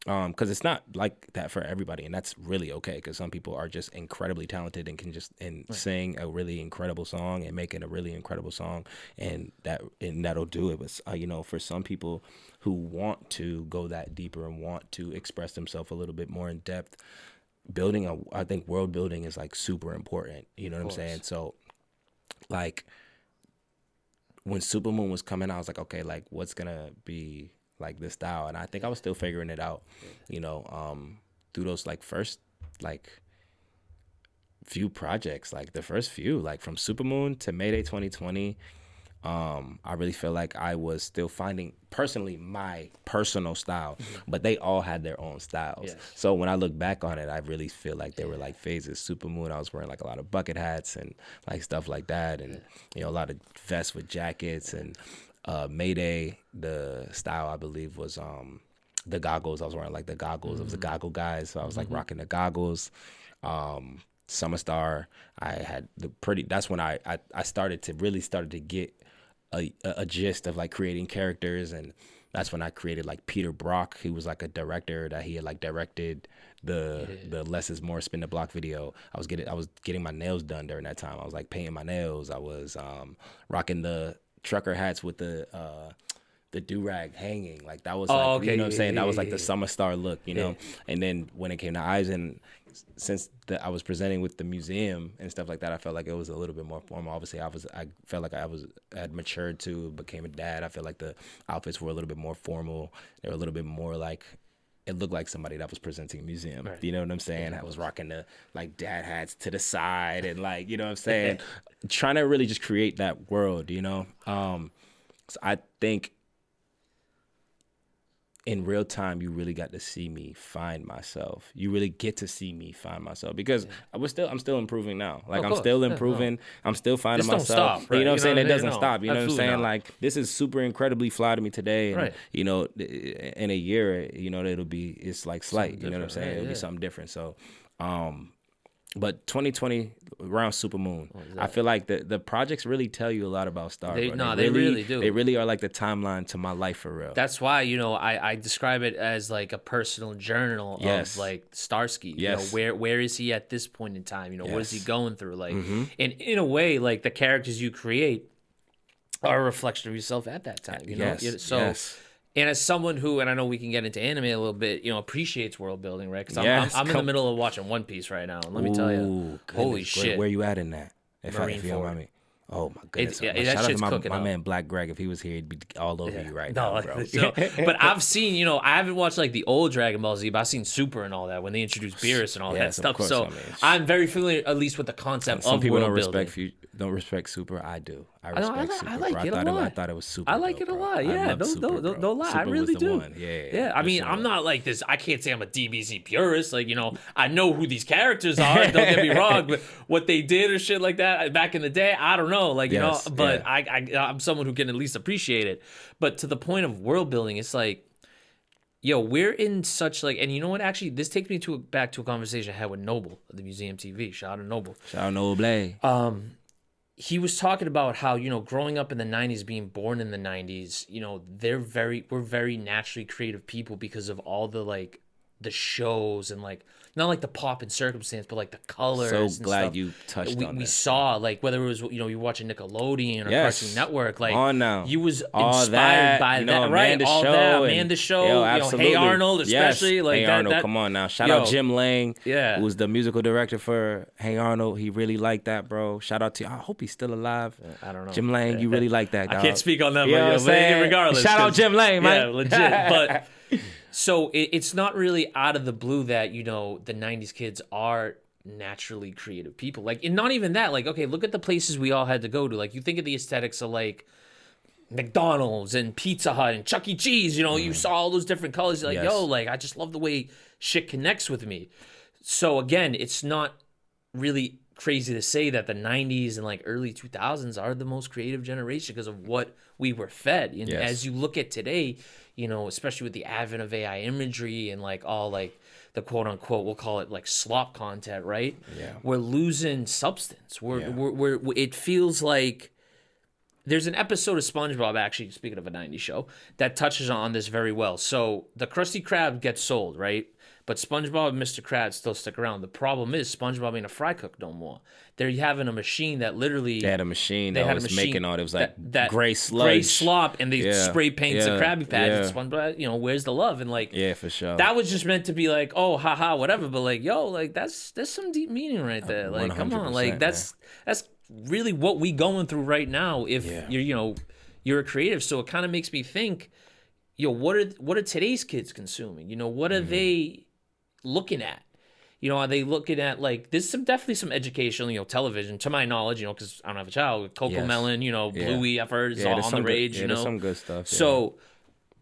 Because it's not like that for everybody, and that's really okay. Because some people are just incredibly talented and can just sing a really incredible song and make it a really incredible song, and that'll do it. But for some people who want to go that deeper and want to express themselves a little bit more in depth, I think world building is like super important. You know what I'm saying? So, like when Supermoon was coming out, I was like, okay, like what's gonna be like this style, and I think I was still figuring it out, through those like first like few projects, like the first few, like from Supermoon to Mayday 2020. I really feel like I was still finding personally my personal style, but they all had their own styles. Yes. So when I look back on it, I really feel like they were like phases. Supermoon, I was wearing like a lot of bucket hats and like stuff like that, and a lot of vests with jackets, and Mayday, the style I believe was the goggles. I was wearing like the goggles. It was the goggle guys, so I was like rocking the goggles. Summer Star, I had that's when I started to get a gist of like creating characters, and that's when I created like Peter Brock. He was like a director that he had like directed the Less is More Spin the Block video. I was getting my nails done during that time. I was like painting my nails. I was rocking the trucker hats with the the do-rag hanging. Like that was Oh, like, okay, you know what I'm saying? yeah, That was yeah, like the summer star look, you know? And then when it came to Eisen, since I was presenting with the museum and stuff like that, I felt like it was a little bit more formal. Obviously, I felt like I had matured too, became a dad. I feel like the outfits were a little bit more formal. They were a little bit more like, it looked like somebody that was presenting a museum. Right. You know what I'm saying? I was rocking the like dad hats to the side and like, you know what I'm saying? Trying to really just create that world, you know? So I think in real time, you really got to see me find myself. You really get to see me find myself because I'm still improving now. Like I'm still improving. No. I'm still finding this myself. Don't stop, right? You know what I'm saying? It doesn't no, stop. You know what I'm saying? Not. Like this is super incredibly fly to me today. And, right. you know, in a year, you know, it's like slight. You know what I'm saying? It'll be something different. So, but 2020 around Supermoon, I feel like the projects really tell you a lot about Star. They really do. They really are like the timeline to my life for real. That's why, you know, I describe it as like a personal journal of like Starsky. Yes. You know, where is he at this point in time? You know, what is he going through? Like, and in a way, like the characters you create are a reflection of yourself at that time. You know, so. And as someone who, and I know we can get into anime a little bit, you know, appreciates world building, right? Because I'm in the middle of watching One Piece right now, and let me tell you, holy shit, where you at in that? If you don't mind me. Oh my goodness! Shout out to my man Black Greg. If he was here, he'd be all over you right now, bro. But I've seen, you know, I haven't watched like the old Dragon Ball Z, but I've seen Super and all that when they introduced Beerus and all that stuff. Course, so I'm very familiar, at least with the concept of people world building. Don't respect Super. I do. I respect Super. I like it a lot. I thought it was super. I like it a lot. Yeah, don't lie. I really do. Yeah. I mean, I'm not like this. I can't say I'm a DBZ purist. Like, you know, I know who these characters are. Don't get me wrong, but what they did or shit like that back in the day, I don't know. Like, you know, but I'm someone who can at least appreciate it. But to the point of world building, it's like, yo, we're in such like, and you know what? Actually, this takes me back to a conversation I had with Noble of the Museum TV. Shout out to Noble. Shout out Noble. He was talking about how, you know, growing up in the 90s, being born in the 90s, you know, we're very naturally creative people because of all the like the shows and like not like the pop and circumstance, but like the colors. So and glad stuff. You touched on We this. saw like whether it was, you know, you watching Nickelodeon or Cartoon Network, like you was inspired by that, right? All that, Amanda Show, yo, you know, Hey Arnold, especially like Hey that. Arnold, come on now! Shout out Jim Lang, who was the musical director for Hey Arnold. He really liked that, bro. Shout out to you. I hope he's still alive. I don't know, Jim Lang. You really like that, dog. I can't speak on that, you know but regardless, shout out Jim Lang, man. Yeah, legit, but. So it's not really out of the blue that, you know, the 90s kids are naturally creative people. Like, and not even that. Like, okay, look at the places we all had to go to. Like, you think of the aesthetics of, like, McDonald's and Pizza Hut and Chuck E. Cheese. You know, you saw all those different colors. You're like, yo, like, I just love the way shit connects with me. So, again, it's not really crazy to say that the 90s and, like, early 2000s are the most creative generation because of what we were fed. And as you look at today, you know, especially with the advent of AI imagery and like all like the quote unquote, we'll call it like slop content, right? Yeah. We're losing substance. We're it feels like there's an episode of SpongeBob, actually, speaking of a 90s show, that touches on this very well. So the Krusty Krab gets sold, right? But SpongeBob and Mr. Krabs still stick around. The problem is SpongeBob ain't a fry cook no more. They're having a machine that literally... They had a machine that was making all... It was like that gray sludge. Gray slop, and they spray paint the Krabby Patties. And SpongeBob, you know, where's the love? And like... Yeah, for sure. That was just meant to be like, oh, haha, whatever. But like, yo, like, there's some deep meaning right there. Like, come on. Like, that's really what we going through right now if you're, you know, you're a creative. So it kind of makes me think, yo, what are today's kids consuming? You know, what are they looking at? You know, are they looking at, like, there's definitely some educational, you know, television, to my knowledge, you know, because I don't have a child. Coco Melon, you know, Bluey, I've heard, is all on the rage, you know. There's some good stuff. So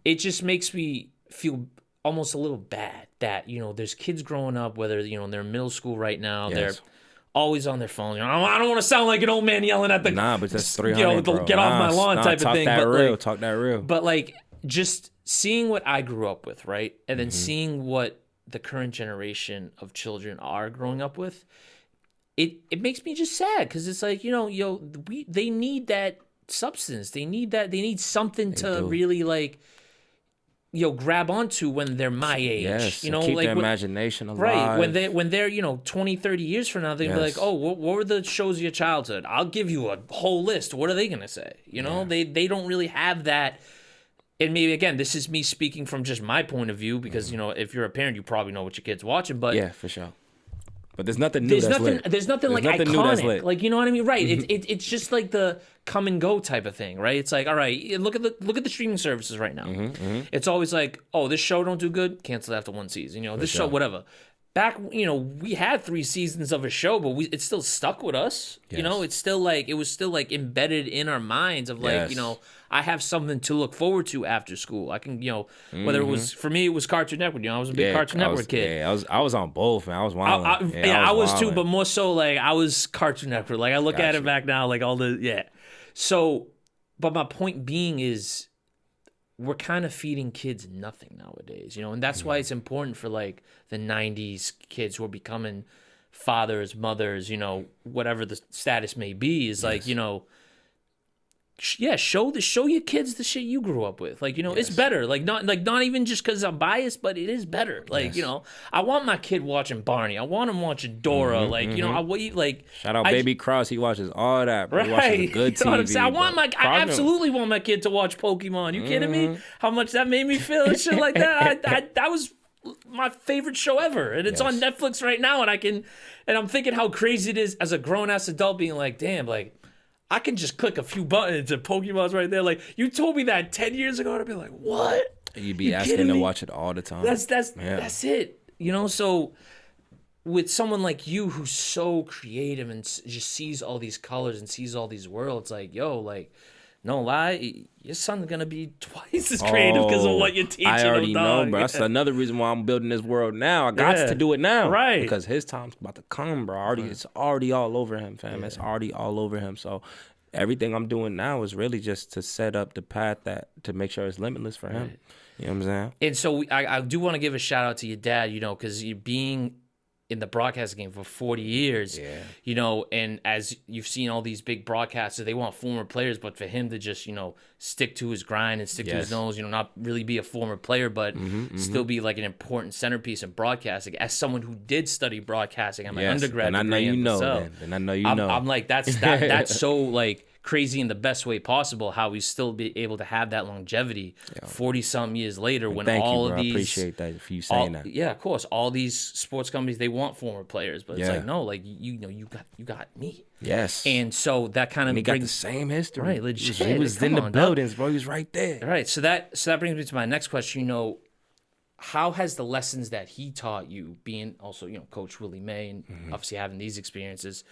it just makes me feel almost a little bad that, you know, there's kids growing up, whether, you know, they're in middle school right now, they're always on their phone. You know, I don't want to sound like an old man yelling at the... Nah, but that's 300, you know, bro. Get off my lawn type of thing. Talk that real. But, like, just seeing what I grew up with, right? And then seeing what the current generation of children are growing up with, it makes me just sad because it's like, you know, they need that substance. They need something to really, like, grab onto when they're my age. Yes, you know, keep like their imagination alive. Right. When they're, you know, 20, 30 years from now, they'll be like, oh, what were the shows of your childhood? I'll give you a whole list. What are they going to say? You know, they don't really have that and maybe again, this is me speaking from just my point of view because if you're a parent, you probably know what your kid's watching. But yeah, for sure. But there's nothing new that's lit. There's nothing like nothing new that's iconic. lit. Like, you know what I mean? Right. It's just like the come and go type of thing, right? It's like, all right, look at the streaming services right now. It's always like, oh, this show don't do good, cancel it after one season. This show, whatever. Back, we had 3 seasons of a show, but it still stuck with us. Yes. It's still like, it was still like embedded in our minds of like, Yes. I have something to look forward to after school. I can, whether it was, for me, it was Cartoon Network. I was a big Cartoon Network kid. Yeah, I was on both, man. I was wild. I was too, but more so like I was Cartoon Network. Like I look at it back now, like all the, So, but my point being is, we're kind of feeding kids nothing nowadays, and that's why it's important for like the 90s kids who are becoming fathers, mothers, whatever the status may be, is like, show your kids the shit you grew up with. Like, it's better. Like not even just because I'm biased, but it is better. Like, I want my kid watching Barney. I want him watching Dora. Shout out Baby Cross. He watches all that. Bro. Right. He watches good TV. You know what I'm saying? I absolutely want my kid to watch Pokemon. You kidding me? How much that made me feel and shit like that. That was my favorite show ever, and it's on Netflix right now. And I'm thinking how crazy it is as a grown ass adult, being like, damn, like, I can just click a few buttons and Pokemon's right there. Like, you told me that 10 years ago, and I'd be like, what? You'd be asking to watch it all the time. That's it. So with someone like you who's so creative and just sees all these colors and sees all these worlds, like, yo, like, no lie, your son's gonna be twice as creative because of what you're teaching him. I already know, bro. That's another reason why I'm building this world now. I got to do it now, right? Because his time's about to come, bro. It's already all over him, fam. It's already all over him. So everything I'm doing now is really just to set up the path to make sure it's limitless for him. Right. You know what I'm saying? And so I do want to give a shout out to your dad, because you being in the broadcasting game for 40 years, and as you've seen all these big broadcasters, they want former players, but for him to just, stick to his grind and stick to his nose, not really be a former player, but still be like an important centerpiece in broadcasting. As someone who did study broadcasting at my undergrad degree, and I know you know, and I know you know. I'm like, that's so like crazy in the best way possible, how we still be able to have that longevity 40-something years later, when all of these... I appreciate that for you saying that. Yeah, of course. All these sports companies, they want former players, but it's like, no, like, you got me. Yes. And so that kind of brings... got the same history. Right, legit. He was in the buildings, bro. He was right there. Right, so that brings me to my next question, how has the lessons that he taught you, being also, Coach Willie May, and obviously having these experiences,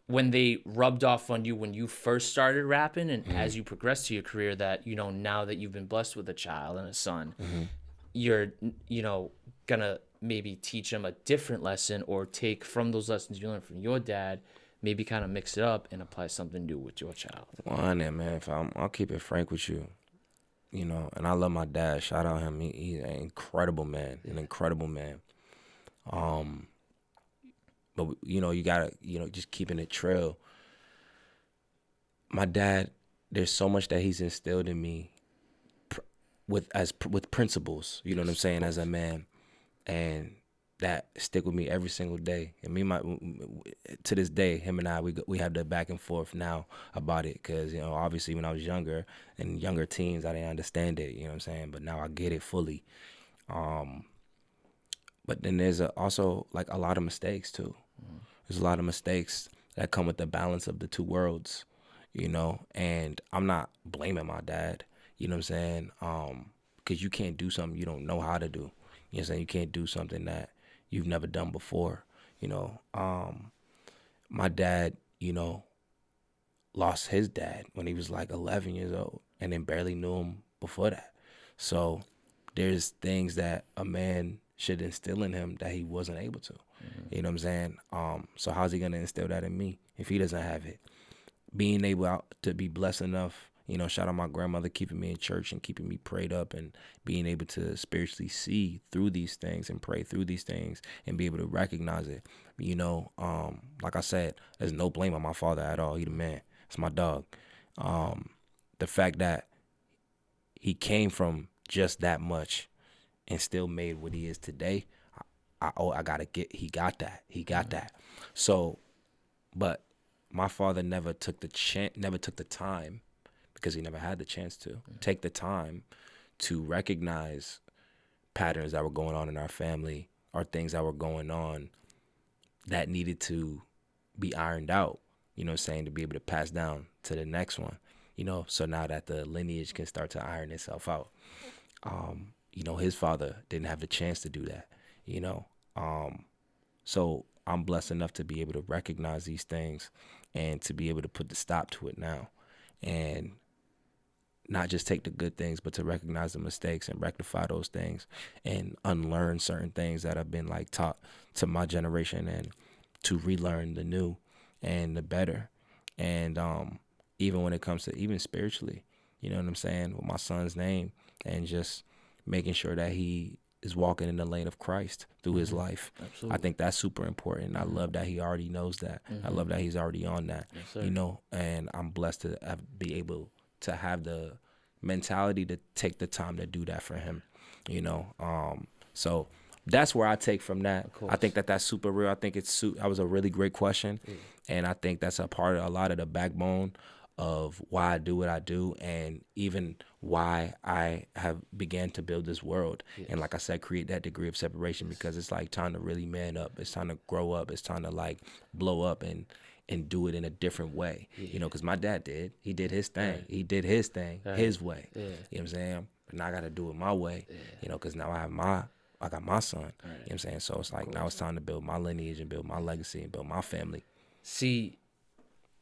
when they rubbed off on you when you first started rapping, and as you progressed to your career, that, now that you've been blessed with a child and a son, you're, gonna maybe teach them a different lesson, or take from those lessons you learned from your dad, maybe kind of mix it up and apply something new with your child. Man, I'll keep it frank with you, and I love my dad. Shout out him. He's an incredible man, But, you gotta, just keeping it trail. My dad, there's so much that he's instilled in me with principles, you know what I'm saying, as a man, and that stick with me every single day. And to this day, him and I, we have the back and forth now about it, because, obviously when I was younger and younger teens, I didn't understand it, you know what I'm saying, but now I get it fully. But then there's also like a lot of mistakes too. There's a lot of mistakes that come with the balance of the two worlds, and I'm not blaming my dad, you know what I'm saying? Because you can't do something you don't know how to do. You know what I'm saying? You can't do something that you've never done before, My dad, lost his dad when he was like 11 years old, and then barely knew him before that. So there's things that a man should instill in him that he wasn't able to. You know what I'm saying? So how's he gonna instill that in me if he doesn't have it? Being able to be blessed enough, shout out my grandmother keeping me in church and keeping me prayed up, and being able to spiritually see through these things and pray through these things and be able to recognize it. Like I said, there's no blame on my father at all. He the man. It's my dog. The fact that he came from just that much and still made what he is today, he got that. So, but my father never took the time, because he never had the chance to. Take the time to recognize patterns that were going on in our family or things that were going on that needed to be ironed out, you know what I'm saying, to be able to pass down to the next one, you know, so now that the lineage can start to iron itself out. You know, his father didn't have the chance to do that, you know. So I'm blessed enough to be able to recognize these things and to be able to put the stop to it now, and not just take the good things, but to recognize the mistakes and rectify those things and unlearn certain things that have been like taught to my generation, and to relearn the new and the better. And even when it comes to even spiritually, you know what I'm saying, with my son's name, and just making sure that he is walking in the lane of Christ through his life. Absolutely. I think that's super important. I love that he already knows that. I love that he's already on that, you know, and I'm blessed to be able to have the mentality to take the time to do that for him, you know. So that's where I take from that. I think that that's super real. I think that was a really great question. And I think that's a part of a lot of the backbone of why I do what I do, and even why I have began to build this world. And like I said, create that degree of separation, because it's like time to really man up. It's time to grow up. It's time to like blow up and do it in a different way, you know, because my dad he did his thing. He did his thing his way. You know what I'm saying? But now I got to do it my way, you know, because now I got my son, you know what I'm saying? So it's like now it's time to build my lineage and build my legacy and build my family. See,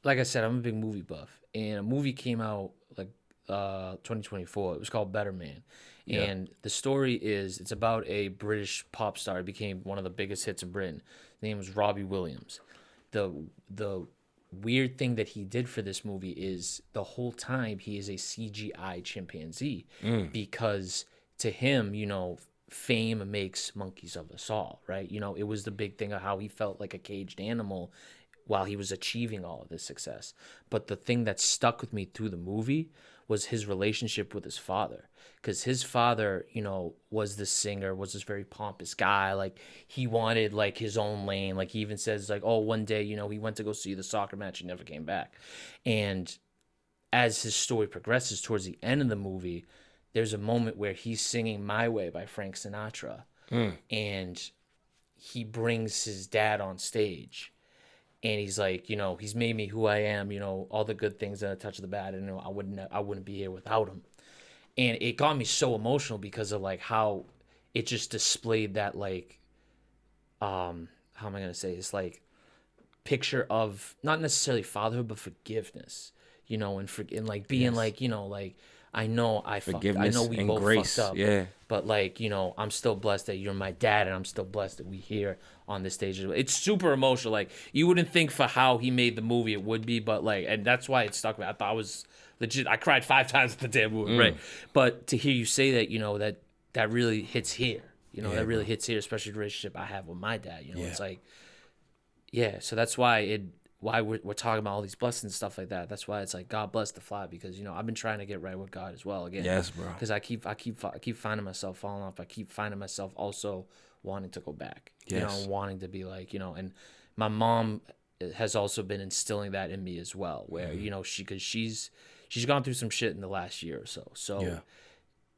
like I said, I'm a big movie buff, and a movie came out like 2024. It was called Better Man. And the story is, it's about a British pop star. It became one of the biggest hits in Britain. His name was Robbie Williams. The weird thing that he did for this movie is the whole time he is a CGI chimpanzee, because to him, you know, fame makes monkeys of us all, right? You know, it was the big thing of how he felt like a caged animal while he was achieving all of this success. But the thing that stuck with me through the movie was his relationship with his father. Because his father, you know, was this singer, was this very pompous guy. Like, he wanted, like, his own lane. Like, he even says, like, oh, one day, you know, he went to go see the soccer match. He never came back. And as his story progresses towards the end of the movie, there's a moment where he's singing My Way by Frank Sinatra. And he brings his dad on stage. And he's like, you know, he's made me who I am, you know, all the good things and a touch of the bad, and you know, I wouldn't be here without him. And it got me so emotional because of like how it just displayed that, like, how am I gonna say, it's like picture of not necessarily fatherhood but forgiveness, you know, and like being like, you know, like, I know we both grace, fucked up, but like, you know, I'm still blessed that you're my dad, and I'm still blessed that we here on this stage. It's super emotional. Like, you wouldn't think for how he made the movie it would be, but like, and that's why it stuck with me. I thought it was legit. I cried 5 times at the damn movie, right? But to hear you say that, you know, that really hits here. You know, that really hits here, especially the relationship I have with my dad. You know, it's like, so that's why we're talking about all these blessings and stuff like that. That's why it's like, God bless the fly, because, you know, I've been trying to get right with God as well again. Yes, bro. Because I keep finding myself falling off. I keep finding myself also wanting to go back. You know, wanting to be like, you know, and my mom has also been instilling that in me as well, where, you know, she's gone through some shit in the last year or so. So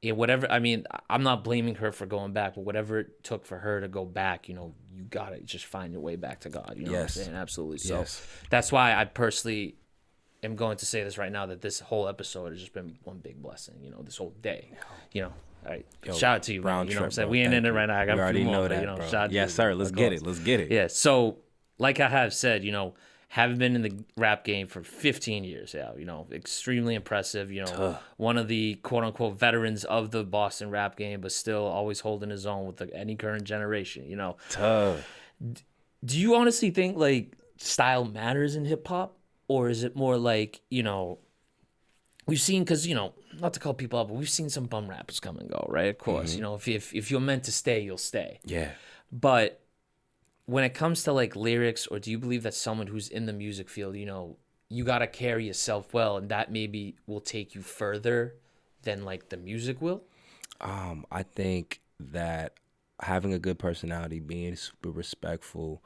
whatever, I mean, I'm not blaming her for going back, but whatever it took for her to go back, you know, you got to just find your way back to God. You know what I'm saying? Absolutely. So that's why I personally am going to say this right now, that this whole episode has just been one big blessing, you know, this whole day, you know. All right. Shout out to you, man. You know what I'm saying? We ain't in it right now. I got a few more, but, you know, shout out to you. Yes, sir. Let's get it. Let's get it. Yeah. So, like I have said, you know, having been in the rap game for 15 years now, you know, extremely impressive, you know, one of the quote unquote veterans of the Boston rap game, but still always holding his own with any current generation, you know. Do you honestly think like style matters in hip hop, or is it more like, you know, we've seen, because, you know, not to call people out, but we've seen some bum rappers come and go, right? Of course, you know, if you're meant to stay, you'll stay. Yeah. But when it comes to like lyrics, or do you believe that someone who's in the music field, you know, you got to carry yourself well, and that maybe will take you further than like the music will? I think that having a good personality, being super respectful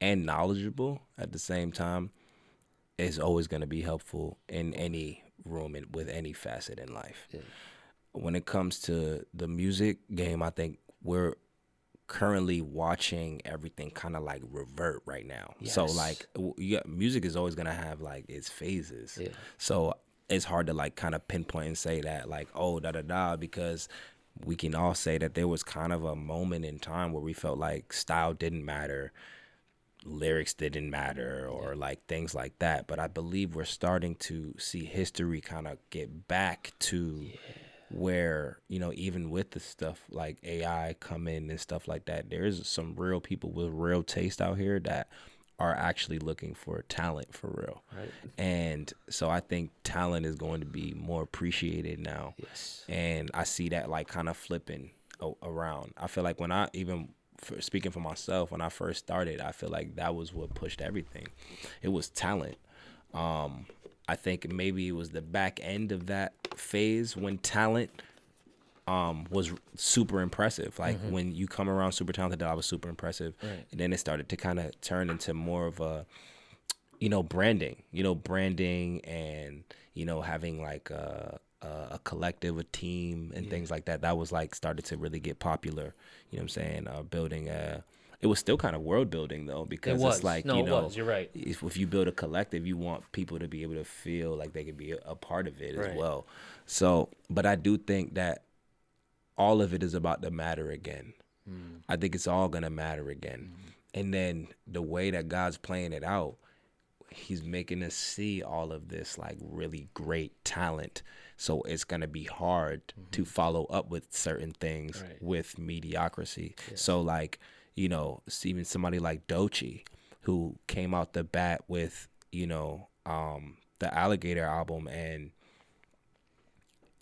and knowledgeable at the same time, is always going to be helpful in any room with any facet in life. Yeah. When it comes to the music game, I think we're currently watching everything kind of like revert right now. Yes. So like music is always gonna have like its phases. Yeah. So it's hard to like kind of pinpoint and say that like, oh, da da da, because we can all say that there was kind of a moment in time where we felt like style didn't matter, lyrics didn't matter, or like things like that. But I believe we're starting to see history kind of get back to where, you know, even with the stuff like AI come in and stuff like that, there's some real people with real taste out here that are actually looking for talent for real. Right. And so I think talent is going to be more appreciated now. Yes. And I see that like kind of flipping around. I feel like when I even speaking for myself, when I first started, I feel like that was what pushed everything. It was talent. I think maybe it was the back end of that phase when talent was super impressive. Like when you come around super talented, I was super impressive. Right. And then it started to kind of turn into more of a, branding, and, having like a collective, a team and things like that. That was like started to really get popular, you know what I'm saying? Building it was still kind of world building though, because it's like, it was. You're right. If you build a collective, you want people to be able to feel like they could be a part of it as well. So, but I do think that all of it is about to matter again. I think it's all going to matter again. And then the way that God's playing it out, he's making us see all of this like really great talent. So it's going to be hard to follow up with certain things with mediocrity. So like, even somebody like Doechii, who came out the bat with, the Alligator album, and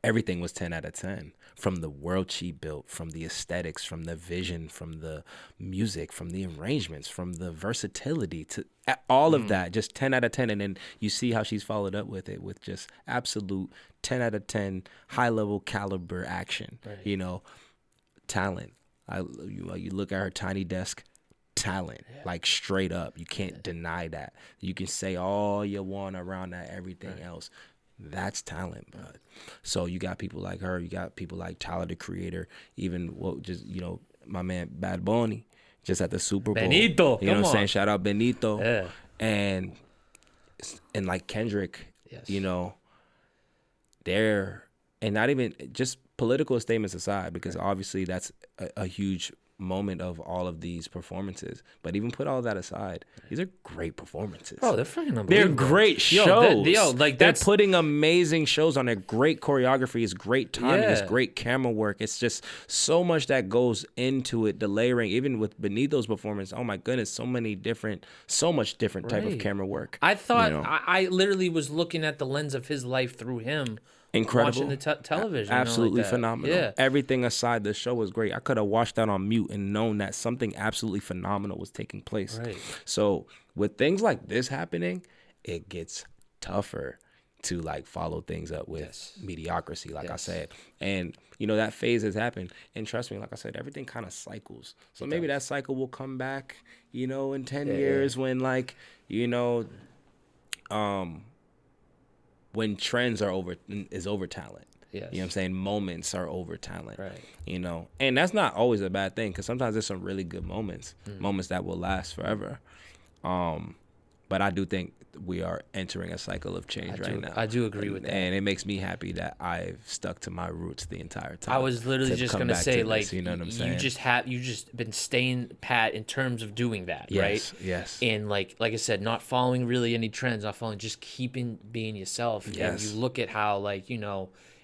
everything was 10 out of 10. From the world she built, from the aesthetics, from the vision, from the music, from the arrangements, from the versatility, to all of that, just 10 out of 10. And then you see how she's followed up with it with just absolute 10 out of 10, high level caliber action, talent. You look at her Tiny Desk, talent, like straight up. You can't deny that. You can say all you want around that, everything else. That's talent, bud. So you got people like her. You got people like Tyler, the Creator. Even my man Bad Bunny, just at the Super Bowl. Benito, you know what I'm saying? Shout out Benito. Yeah. And like Kendrick, they're, and not even just political statements aside, because obviously that's a huge moment of all of these performances. But even put all that aside, these are great performances. Oh, they're freaking unbelievable. They're great shows. They're that's putting amazing shows on there. Great choreography. It's great timing. It's Yeah. great camera work. It's just so much that goes into it. The layering, even with Benito's performance, oh my goodness, so much different type of camera work. I thought I literally was looking at the lens of his life through him. Incredible. Watching the television. Absolutely like that. phenomenal. Yeah. Everything aside, the show was great. I could have watched that on mute and known that something absolutely phenomenal was taking place. Right. So with things like this happening, it gets tougher to like follow things up with mediocrity, like I said. And that phase has happened. And trust me, like I said, everything kind of cycles. So maybe that cycle will come back, in 10 years when like, when trends are over talent. Yes. You know what I'm saying? Moments are over talent. Right. And that's not always a bad thing, because sometimes there's some really good moments, moments that will last forever. But I do think we are entering a cycle of change right now. I do agree with that. And it makes me happy that I've stuck to my roots the entire time. I was literally just going to say, like, this, you know what I'm saying? You just been staying pat in terms of doing that, right? Yes. And like I said, not following really any trends, not following, just keeping being yourself. Yes. And you look at how, like,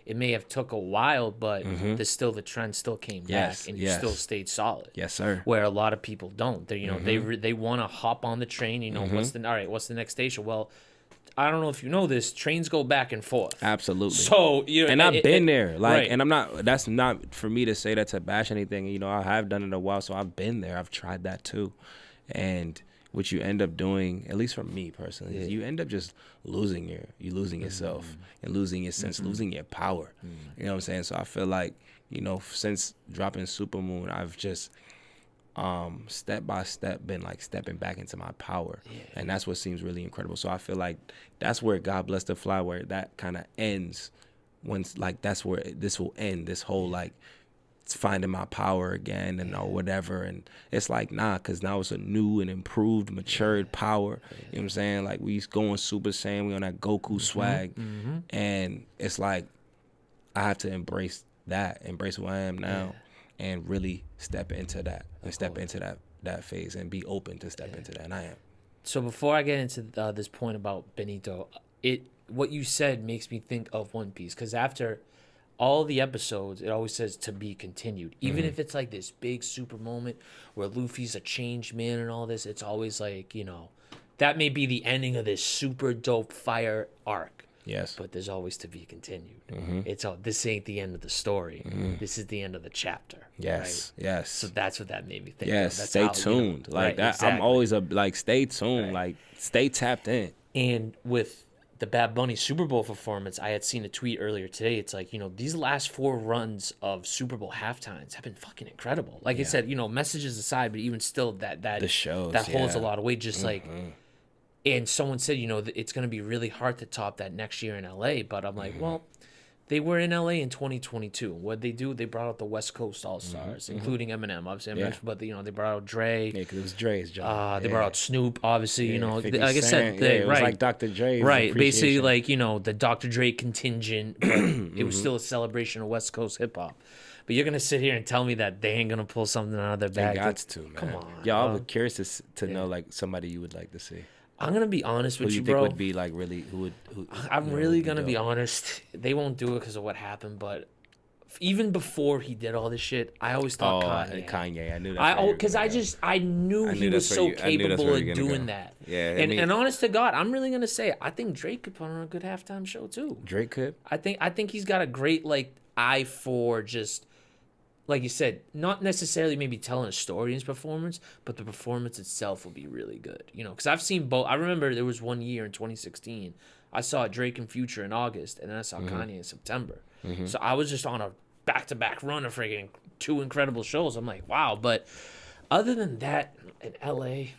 it may have took a while, but the trend still came back, and you still stayed solid. Yes, sir. Where a lot of people don't. They they want to hop on the train. What's the next station? Well, I don't know if you know this. Trains go back and forth. Absolutely. So and I've been there, like, right. and I'm not. That's not for me to say that to bash anything. I have done it a while, so I've been there. I've tried that too, and what you end up doing, at least for me personally, is you end up just losing yourself and losing your sense, losing your power. You know what I'm saying? So I feel like, since dropping Supermoon, I've just step by step been like stepping back into my power. And that's what seems really incredible. So I feel like that's where God Bless the Fly, where that kind of ends. Once, like, that's where this will end, this whole like finding my power again and or whatever. And it's like, nah, because now it's a new and improved, matured power. You know what I'm saying? Like, we going Super Saiyan, we on that Goku swag. And it's like, I have to embrace who I am now, and really step into that, and step into that phase, and be open to step into that. And I am. So before I get into this point about Benito, what you said makes me think of One Piece, because after all the episodes, it always says to be continued. Even if it's like this big super moment where Luffy's a changed man and all this, it's always like, you know, that may be the ending of this super dope fire arc. Yes. But there's always to be continued. It's all, this ain't the end of the story. This is the end of the chapter. Yes. Right? Yes. So that's what that made me think. Yes. Of. That's Stay how, tuned. You know, like right, that. exactly. I'm always like, stay tuned. Right. Like, stay tapped in. And with the Bad Bunny Super Bowl performance, I had seen a tweet earlier today. It's like, you know, these last 4 runs of Super Bowl halftimes have been fucking incredible. Like I said, you know, messages aside, but even still, that the shows, that holds a lot of weight. Just like, and someone said, you know, it's going to be really hard to top that next year in LA. But I'm like, well, they were in LA in 2022. What'd they do? They brought out the West Coast All Stars, including Eminem, obviously. I mentioned, but you know, they brought out Dre. Yeah, because it was Dre's job. They brought out Snoop, obviously. You know, 50 like I said, Cent. It was right, like Dr. Dre's right. Basically, appreciation. like, you know, the Dr. Dre contingent, but it was still a celebration of West Coast hip hop. But you're gonna sit here and tell me that they ain't gonna pull something out of their bag? They got to, man. Come on, Yo, I bro. was curious to know like somebody you would like to see. I'm gonna be honest with Who you, you think bro. would be like really? Who I'm really gonna be honest. They won't do it because of what happened, but even before he did all this shit, I always thought Kanye. I knew that. Because I knew he was so capable of doing that. Yeah, and honest to God, I'm really gonna say I think Drake could put on a good halftime show too. Drake could. I think he's got a great like eye for just, like you said, not necessarily maybe telling a story in his performance, but the performance itself will be really good. You know, because I've seen both. I remember there was one year in 2016, I saw Drake and Future in August, and then I saw Kanye in September. So I was just on a back-to-back run of freaking 2 incredible shows. I'm like, wow. But other than that, in LA,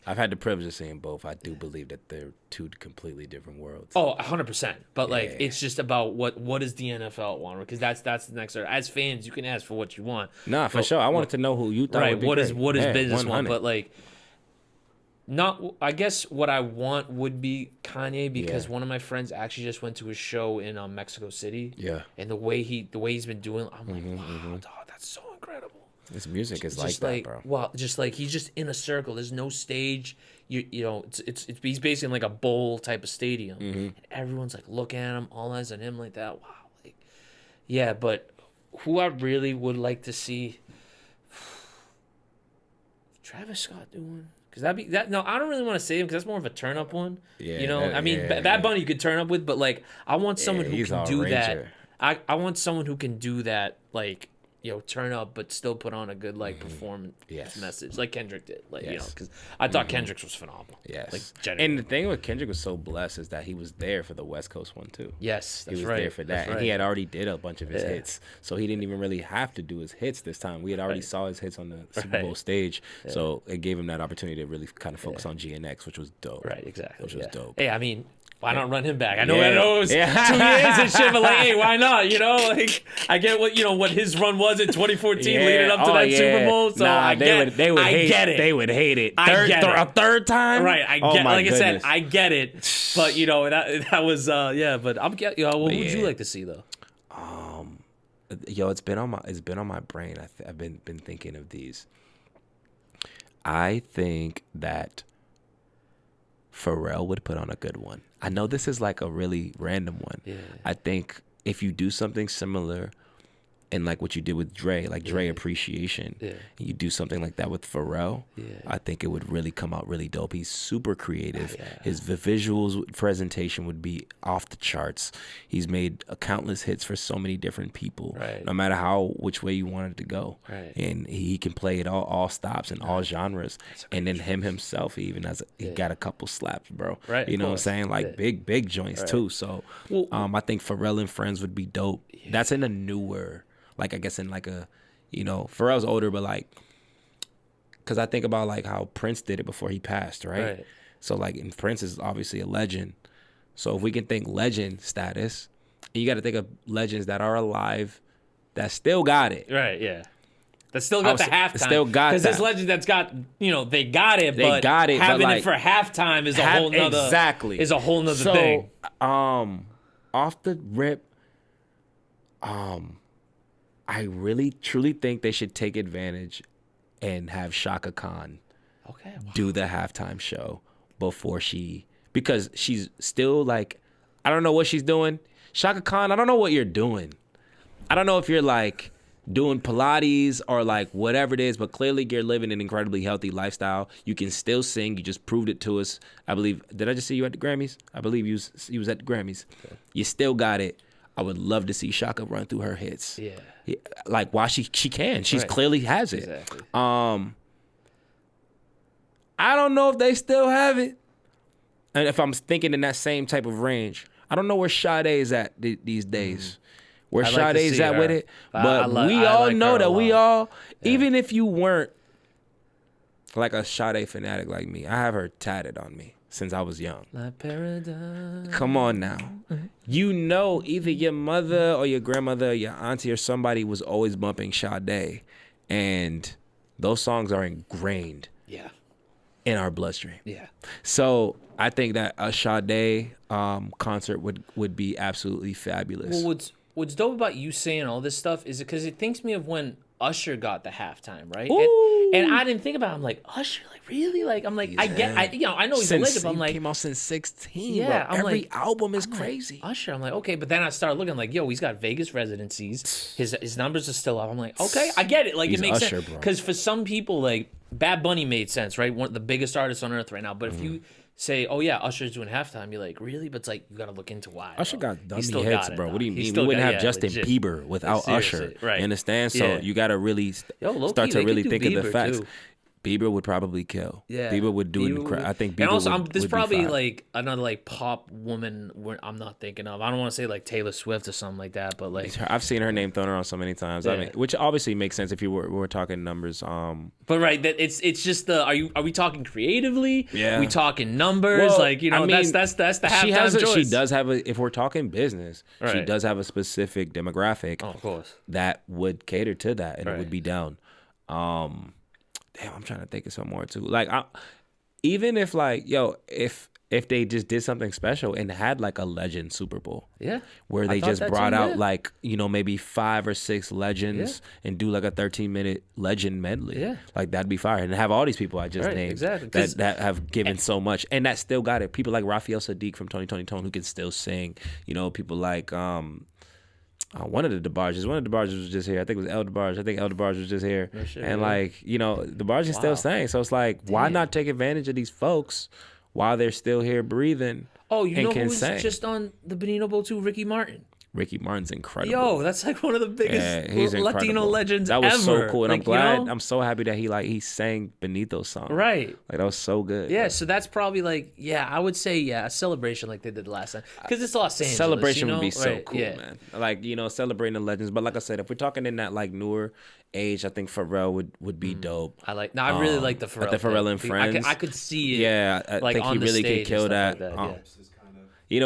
I've had the privilege of seeing both. I do believe that they're 2 completely different worlds. oh, 100%. But like, it's just about what does the NFL want? Because that's the next. As fans, you can ask for what you want. Nah, for sure. I wanted to know who you thought would be What great. is business 100. want? But like, not. I guess what I want would be Kanye, because one of my friends actually just went to his show in Mexico City. Yeah. And the way he's been doing, I'm like, wow, dog, that's so incredible. His music is Just like that, bro. Well, just like he's just in a circle. There's no stage. You know, it's he's basically in like a bowl type of stadium. And everyone's like looking at him, all eyes on him like that. Wow, like, yeah. But who I really would like to see, Travis Scott doing. Because that'd be that. No, I don't really want to say him because that's more of a turn up one. Yeah, you know, I mean, Bad Bunny you could turn up with, but like, I want someone who can do that. I want someone who can do that, like, you know, turn up but still put on a good like performance message, like Kendrick did. Like, you know, because I thought Kendrick's was phenomenal. Yes. Like, genuinely. And the thing with Kendrick was so blessed is that he was there for the West Coast one too. Yes, that's he was right. there for that, and he had already did a bunch of his hits, so he didn't even really have to do his hits this time. We had already saw his hits on the Super Bowl stage, so it gave him that opportunity to really kind of focus on GNX, which was dope. Right, exactly. Which was dope. Hey, I mean, why not run him back? I know it was 2 years and shit, but like, hey, why not? You know, like, I get what his run was in 2014 leading up to that Super Bowl. So they would hate it. They would hate it. A third time, right? I said, I get it. But you know, that was But I'm what would you like to see though? It's been on my brain. I've been thinking of these. I think that Pharrell would put on a good one. I know this is like a really random one. Yeah. I think if you do something similar and like what you did with Dre, like Dre Appreciation, and you do something like that with Pharrell, I think it would really come out really dope. He's super creative. His visuals presentation would be off the charts. He's made countless hits for so many different people, no matter which way you wanted to go. And he can play it all stops and all genres. And then himself, he got a couple slaps, bro. You know what I'm saying? Like big joints too. So I think Pharrell and Friends would be dope. That's in a newer, like I guess in like a, you know, Pharrell's older, but like because I think about like how Prince did it before he passed, right? Right. So like, and Prince is obviously a legend. So if we can think legend status, you got to think of legends that are alive that still got it. Right, yeah. That still got the halftime. Still got that. Because there's legends that's got, they got it, They but got it, but having like, it for halftime is a whole nother thing. Off the rip, I really truly think they should take advantage and have Shaka Khan do the halftime show because she's still like, I don't know what she's doing. Shaka Khan, I don't know what you're doing. I don't know if you're like doing Pilates or like whatever it is, but clearly you're living an incredibly healthy lifestyle. You can still sing. You just proved it to us. I believe, did I just see you at the Grammys? I believe you was at the Grammys. Okay. You still got it. I would love to see Shaka run through her hits. Yeah. Like why she can. She's clearly has it. Exactly. I don't know if they still have it. And if I'm thinking in that same type of range, I don't know where Sade is at these days. Where Sade's at with it. But we all know that we all, even if you weren't like a Sade fanatic like me, I have her tatted on me since I was young. Like paradise. Come on now. You know either your mother or your grandmother or your auntie or somebody was always bumping Sade. And those songs are ingrained in our bloodstream. Yeah. So I think that a Sade concert would be absolutely fabulous. Well, what's dope about you saying all this stuff is because it thinks me of when Usher got the halftime, right? And I didn't think about it. I'm like, Usher, like really? Like I'm like, I know he's a legend, but I'm like, he came out since 16. Yeah, bro. Every album is crazy. Like, Usher, I'm like, okay, but then I started looking like, yo, he's got Vegas residencies. His numbers are still up. I'm like, okay, I get it. Like it makes sense because for some people, like Bad Bunny made sense, right? One of the biggest artists on earth right now. But if you say, oh yeah, Usher's doing halftime, you're like, really? But it's like, you got to look into why. Usher got dummy hits, bro. What do you mean? We wouldn't have Justin Bieber without Usher. Right. You understand? So you got to really start to really think of the facts. Bieber would probably kill. Yeah, Bieber would do it. I think Bieber and also, there's probably like another like pop woman I'm not thinking of. I don't want to say like Taylor Swift or something like that, but like I've seen her name thrown around so many times. Yeah. I mean, which obviously makes sense if you were talking numbers. But right, that it's just the are we talking creatively? Yeah, are we talking numbers? Well, like I mean, that's the halftime choice. She does have if we're talking business, she does have a specific demographic. Oh, of course, that would cater to that, and it would be down. Damn, I'm trying to think of some more too. Like, even if like, if they just did something special and had like a legend Super Bowl, where they just brought out like maybe 5 or 6 legends and do like a 13-minute legend medley, like that'd be fire. And have all these people I just named that have given so much and that still got it. People like Raphael Sadiq from 2020 Tone who can still sing. People like one of the DeBarges was just here. I think it was El DeBarge. I think El DeBarge was just here. No shit, and DeBarge is still saying. So it's like, why not take advantage of these folks while they're still here breathing? Oh, you know who's just on the Benito Bowl too? Ricky Martin. Ricky Martin's incredible. Yo, that's like one of the biggest Latino legends ever. That was so cool. And I'm glad, I'm so happy that he sang Benito's song. Right. Like that was so good. Yeah, so that's probably like, I would say, a celebration like they did last time. Because it's Los Angeles. Celebration would be so cool, man. Like, celebrating the legends. But like I said, if we're talking in that like newer age, I think Pharrell would be dope. I really like the Pharrell. The Pharrell and Friends. I could see it. Yeah, I think he really could kill that.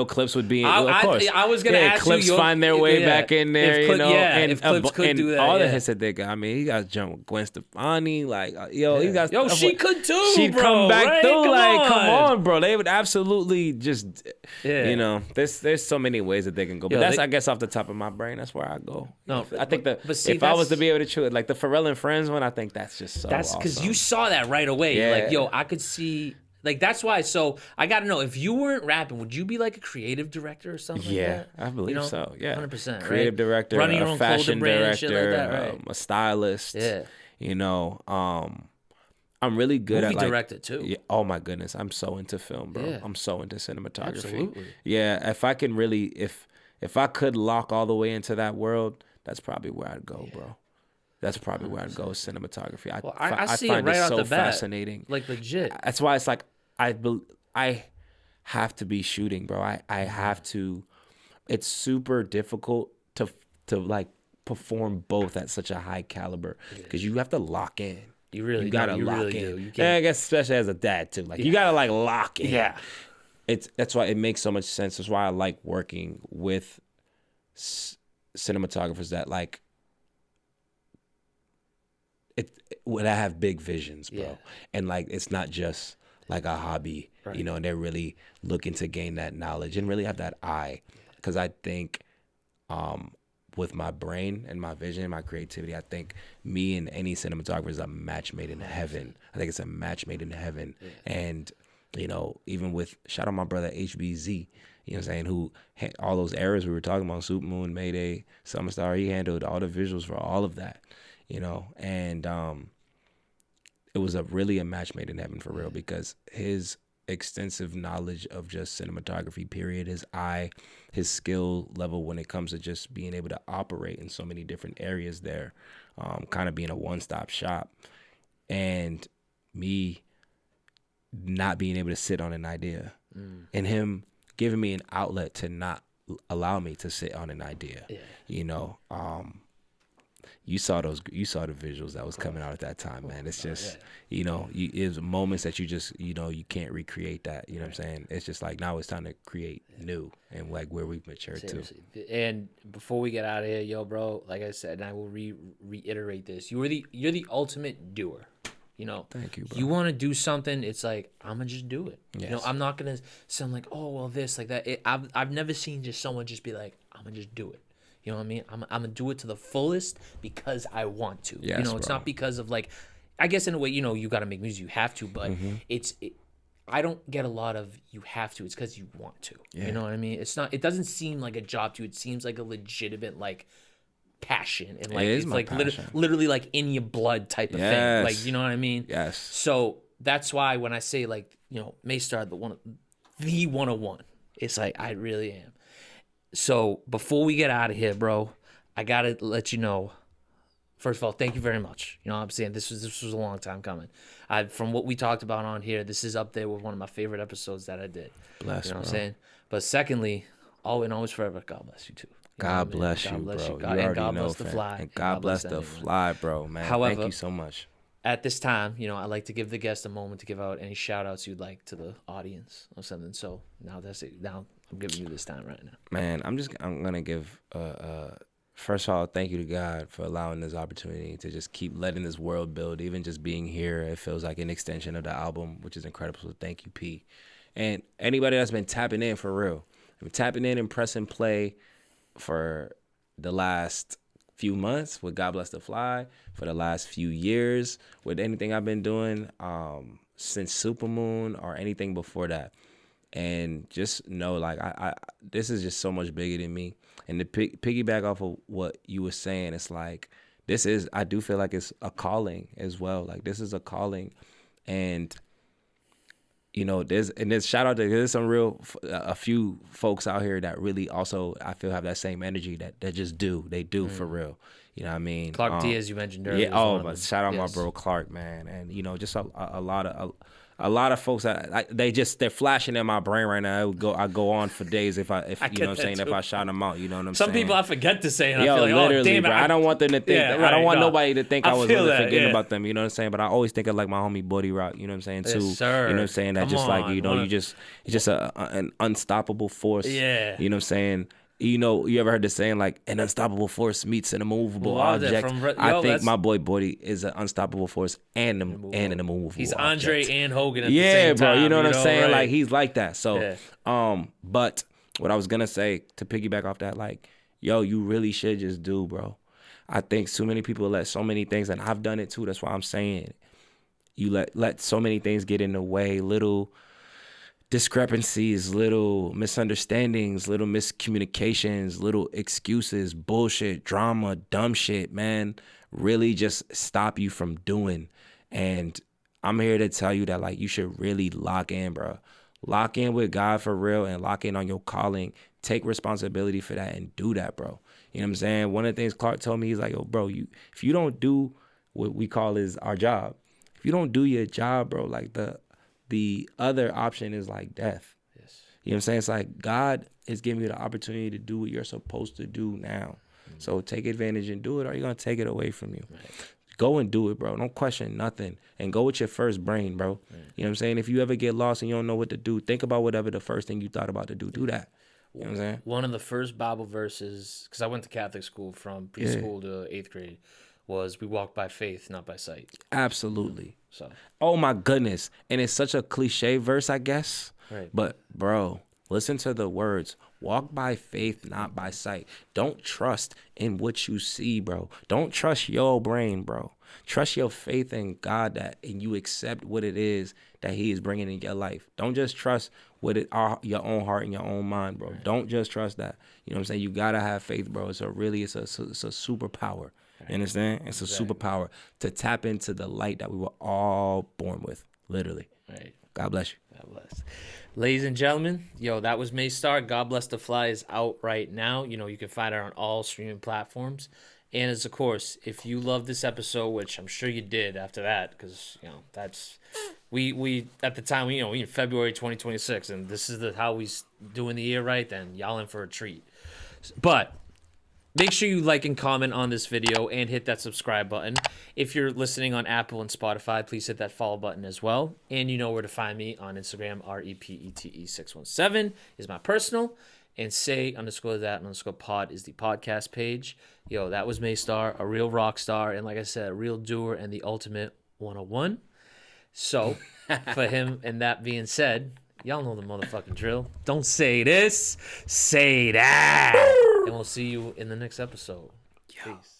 Clips would be, of course. I was going to ask Clips you. find their way back in there, and if Clips could do that. All the hits that they got. I mean, he got jump with Gwen Stefani. Like, he got. Yo, she could too, she'd bro. Come back right? through. Come come on, bro. They would absolutely just, there's so many ways that they can go. But I guess, off the top of my brain, that's where I go. No, I think if I was to be able to choose, like the Pharrell and Friends one, I think that's just so That's because you saw that right away. Yeah. Like, I could see. Like, that's why. So, I got to know, if you weren't rapping, would you be like a creative director or something like that? I believe so. Yeah. 100%. Creative director, running your own fashion director, shit like that, right? A stylist. Yeah. I'm really good Movie at director too. Yeah, oh my goodness. I'm so into film, bro. Yeah. I'm so into cinematography. Absolutely. Yeah. If I can really, if I could lock all the way into that world, that's probably where I'd go, bro. That's probably where I'd go with cinematography. I see find it right it out so the bat. fascinating. Like legit. That's why it's like I have to be shooting, bro. I have to. It's super difficult to like perform both at such a high caliber because you have to lock in. You really you gotta lock really in. do. You And I guess especially as a dad too. Like you gotta like lock in. Yeah. That's why it makes so much sense. That's why I like working with cinematographers that like when I have big visions, bro. Yeah. And like it's not just like a hobby, Right. you know, and they're really looking to gain that knowledge and really have that eye. Because I think with my brain and my vision, my creativity, I think me and any cinematographer is a match made in heaven. I think it's a match made in heaven. Yeah. And, you know, even with, shout out my brother HBZ, you know what I'm saying, who all those eras we were talking about, Supermoon, Mayday, Summer Star, he handled all the visuals for all of that, you know, and it was really a match made in heaven for real, because his extensive knowledge of just cinematography, period, his eye, his skill level when it comes to just being able to operate in so many different areas there, kind of being a one-stop shop, and me not being able to sit on an idea and him giving me an outlet to not allow me to sit on an idea. You know, you saw the visuals that was coming out at that time, man. It's just, you know, it's moments that you just, you know, you can't recreate that. You know what I'm saying? It's just like now it's time to create new and like where we've matured to. And before we get out of here, yo, bro, like I said, and I will reiterate this: you're the ultimate doer. You know, thank you, bro. You want to do something, it's like, I'm gonna just do it. Yes. You know, I'm not gonna sound like, oh, well, this, like that. I've never seen just someone just be like, I'm gonna just do it. You know what I mean? I'm gonna do it to the fullest because I want to. Yes, you know, it's bro. not because of like, I guess in a way, you know, you got to make music, you have to, but I don't get a lot of you have to. It's because you want to. Yeah. You know what I mean? It's not. It doesn't seem like a job to you. It seems like a legitimate like passion, and like it's like literally like in your blood type of thing. Like, you know what I mean? Yes. So that's why when I say like, you know, Maye Star, the 101, it's like I really am. So before we get out of here, bro, I gotta let you know. First of all, thank you very much. You know what I'm saying? This was a long time coming. From what we talked about on here, this is up there with one of my favorite episodes that I did. Bless, you know bro. what I'm saying? But secondly, always and always forever, God bless you too. God bless you, bro. You already know, fam. And God bless the fly, bro, man. However, thank you so much. At this time, you know, I like to give the guest a moment to give out any shout outs you'd like to the audience or something. So now that's it. Now I'm giving you this time right now. Man, I'm gonna give first of all, thank you to God for allowing this opportunity to just keep letting this world build. Even just being here, it feels like an extension of the album, which is incredible. So thank you, P. And anybody that's been tapping in for real. I've been tapping in and pressing play for the last few months with God Bless the Fly, for the last few years with anything I've been doing since Supermoon or anything before that. And just know, like, I this is just so much bigger than me. And to piggyback off of what you were saying, it's like, I do feel like it's a calling as well. Like, this is a calling. And, you know, there's shout out to, there's a few folks out here that really also, I feel, have that same energy that just do. They do for real. You know what I mean? Clark Diaz, you mentioned earlier. Yeah, but shout out my bro Clark, man. And, you know, just a lot of folks, they're flashing in my brain right now. I go on for days if you know what I'm saying, if I shout them out, you know what I'm saying? Some people I forget to say, and yo, I feel like, literally, damn, bro. I don't want them to think, I don't want nobody to think I was really forgetting about them, you know what I'm saying? But I always think of like my homie Buddy Rock, you know what I'm saying, too. Yes, sir. You know what I'm saying? That just like, you know, it's just an unstoppable force. Yeah. You know what I'm saying? You know, you ever heard the saying like an unstoppable force meets an immovable object? I think my boy Buddy is an unstoppable force and an immovable object. He's Andre and Hogan at the same time. Yeah, bro. You know what I'm saying? Right? Like, he's like that. So, but what I was gonna say to piggyback off that, like, yo, you really should just do, bro. I think so many people let so many things, and I've done it too. That's why I'm saying you let so many things get in the way, little discrepancies, little misunderstandings, little miscommunications, little excuses, bullshit, drama, dumb shit, man, really just stop you from doing. And I'm here to tell you that, like, you should really lock in, bro. Lock in with God for real and lock in on your calling. Take responsibility for that and do that, bro. You know what I'm saying? One of the things Clark told me, he's like, yo, bro, if you don't do what we call our job, if you don't do your job, bro, like the other option is like death. Yes. You know what I'm saying? It's like God is giving you the opportunity to do what you're supposed to do now. So take advantage and do it, or you're going to take it away from you. Right. Go and do it, bro. Don't question nothing. And go with your first brain, bro. You know what I'm saying? If you ever get lost and you don't know what to do, think about whatever the first thing you thought about to do. Do that. You know what I'm saying? One of the first Bible verses, because I went to Catholic school from preschool to 8th grade, was we walk by faith, not by sight. Absolutely. So, oh my goodness. And it's such a cliche verse, I guess. right. But, bro, listen to the words. Walk by faith, not by sight. Don't trust in what you see, bro. Don't trust your brain, bro. Trust your faith in God and you accept what it is that he is bringing in your life. Don't just trust your own heart and your own mind, bro. Right. Don't just trust that. You know what I'm saying? You got to have faith, bro. It's a superpower. You understand? It's a superpower to tap into the light that we were all born with, literally. Right. God bless you. God bless. Ladies and gentlemen, that was Maye Star. God Bless the Fly is out right now. You can find it on all streaming platforms. And as of course, if you love this episode, which I'm sure you did after that, because that's we at the time we in February 2026, and this is how we doing the year right. Then y'all in for a treat. But make sure you like and comment on this video and hit that subscribe button. If you're listening on Apple and Spotify, please hit that follow button as well. And you know where to find me on Instagram. REPETE617 is my personal. And say_that_pod is the podcast page. That was Maye Star, a real rock star. And like I said, a real doer and the ultimate 101. So for him, and that being said, y'all know the motherfucking drill. Don't say this, say that. And we'll see you in the next episode. Peace.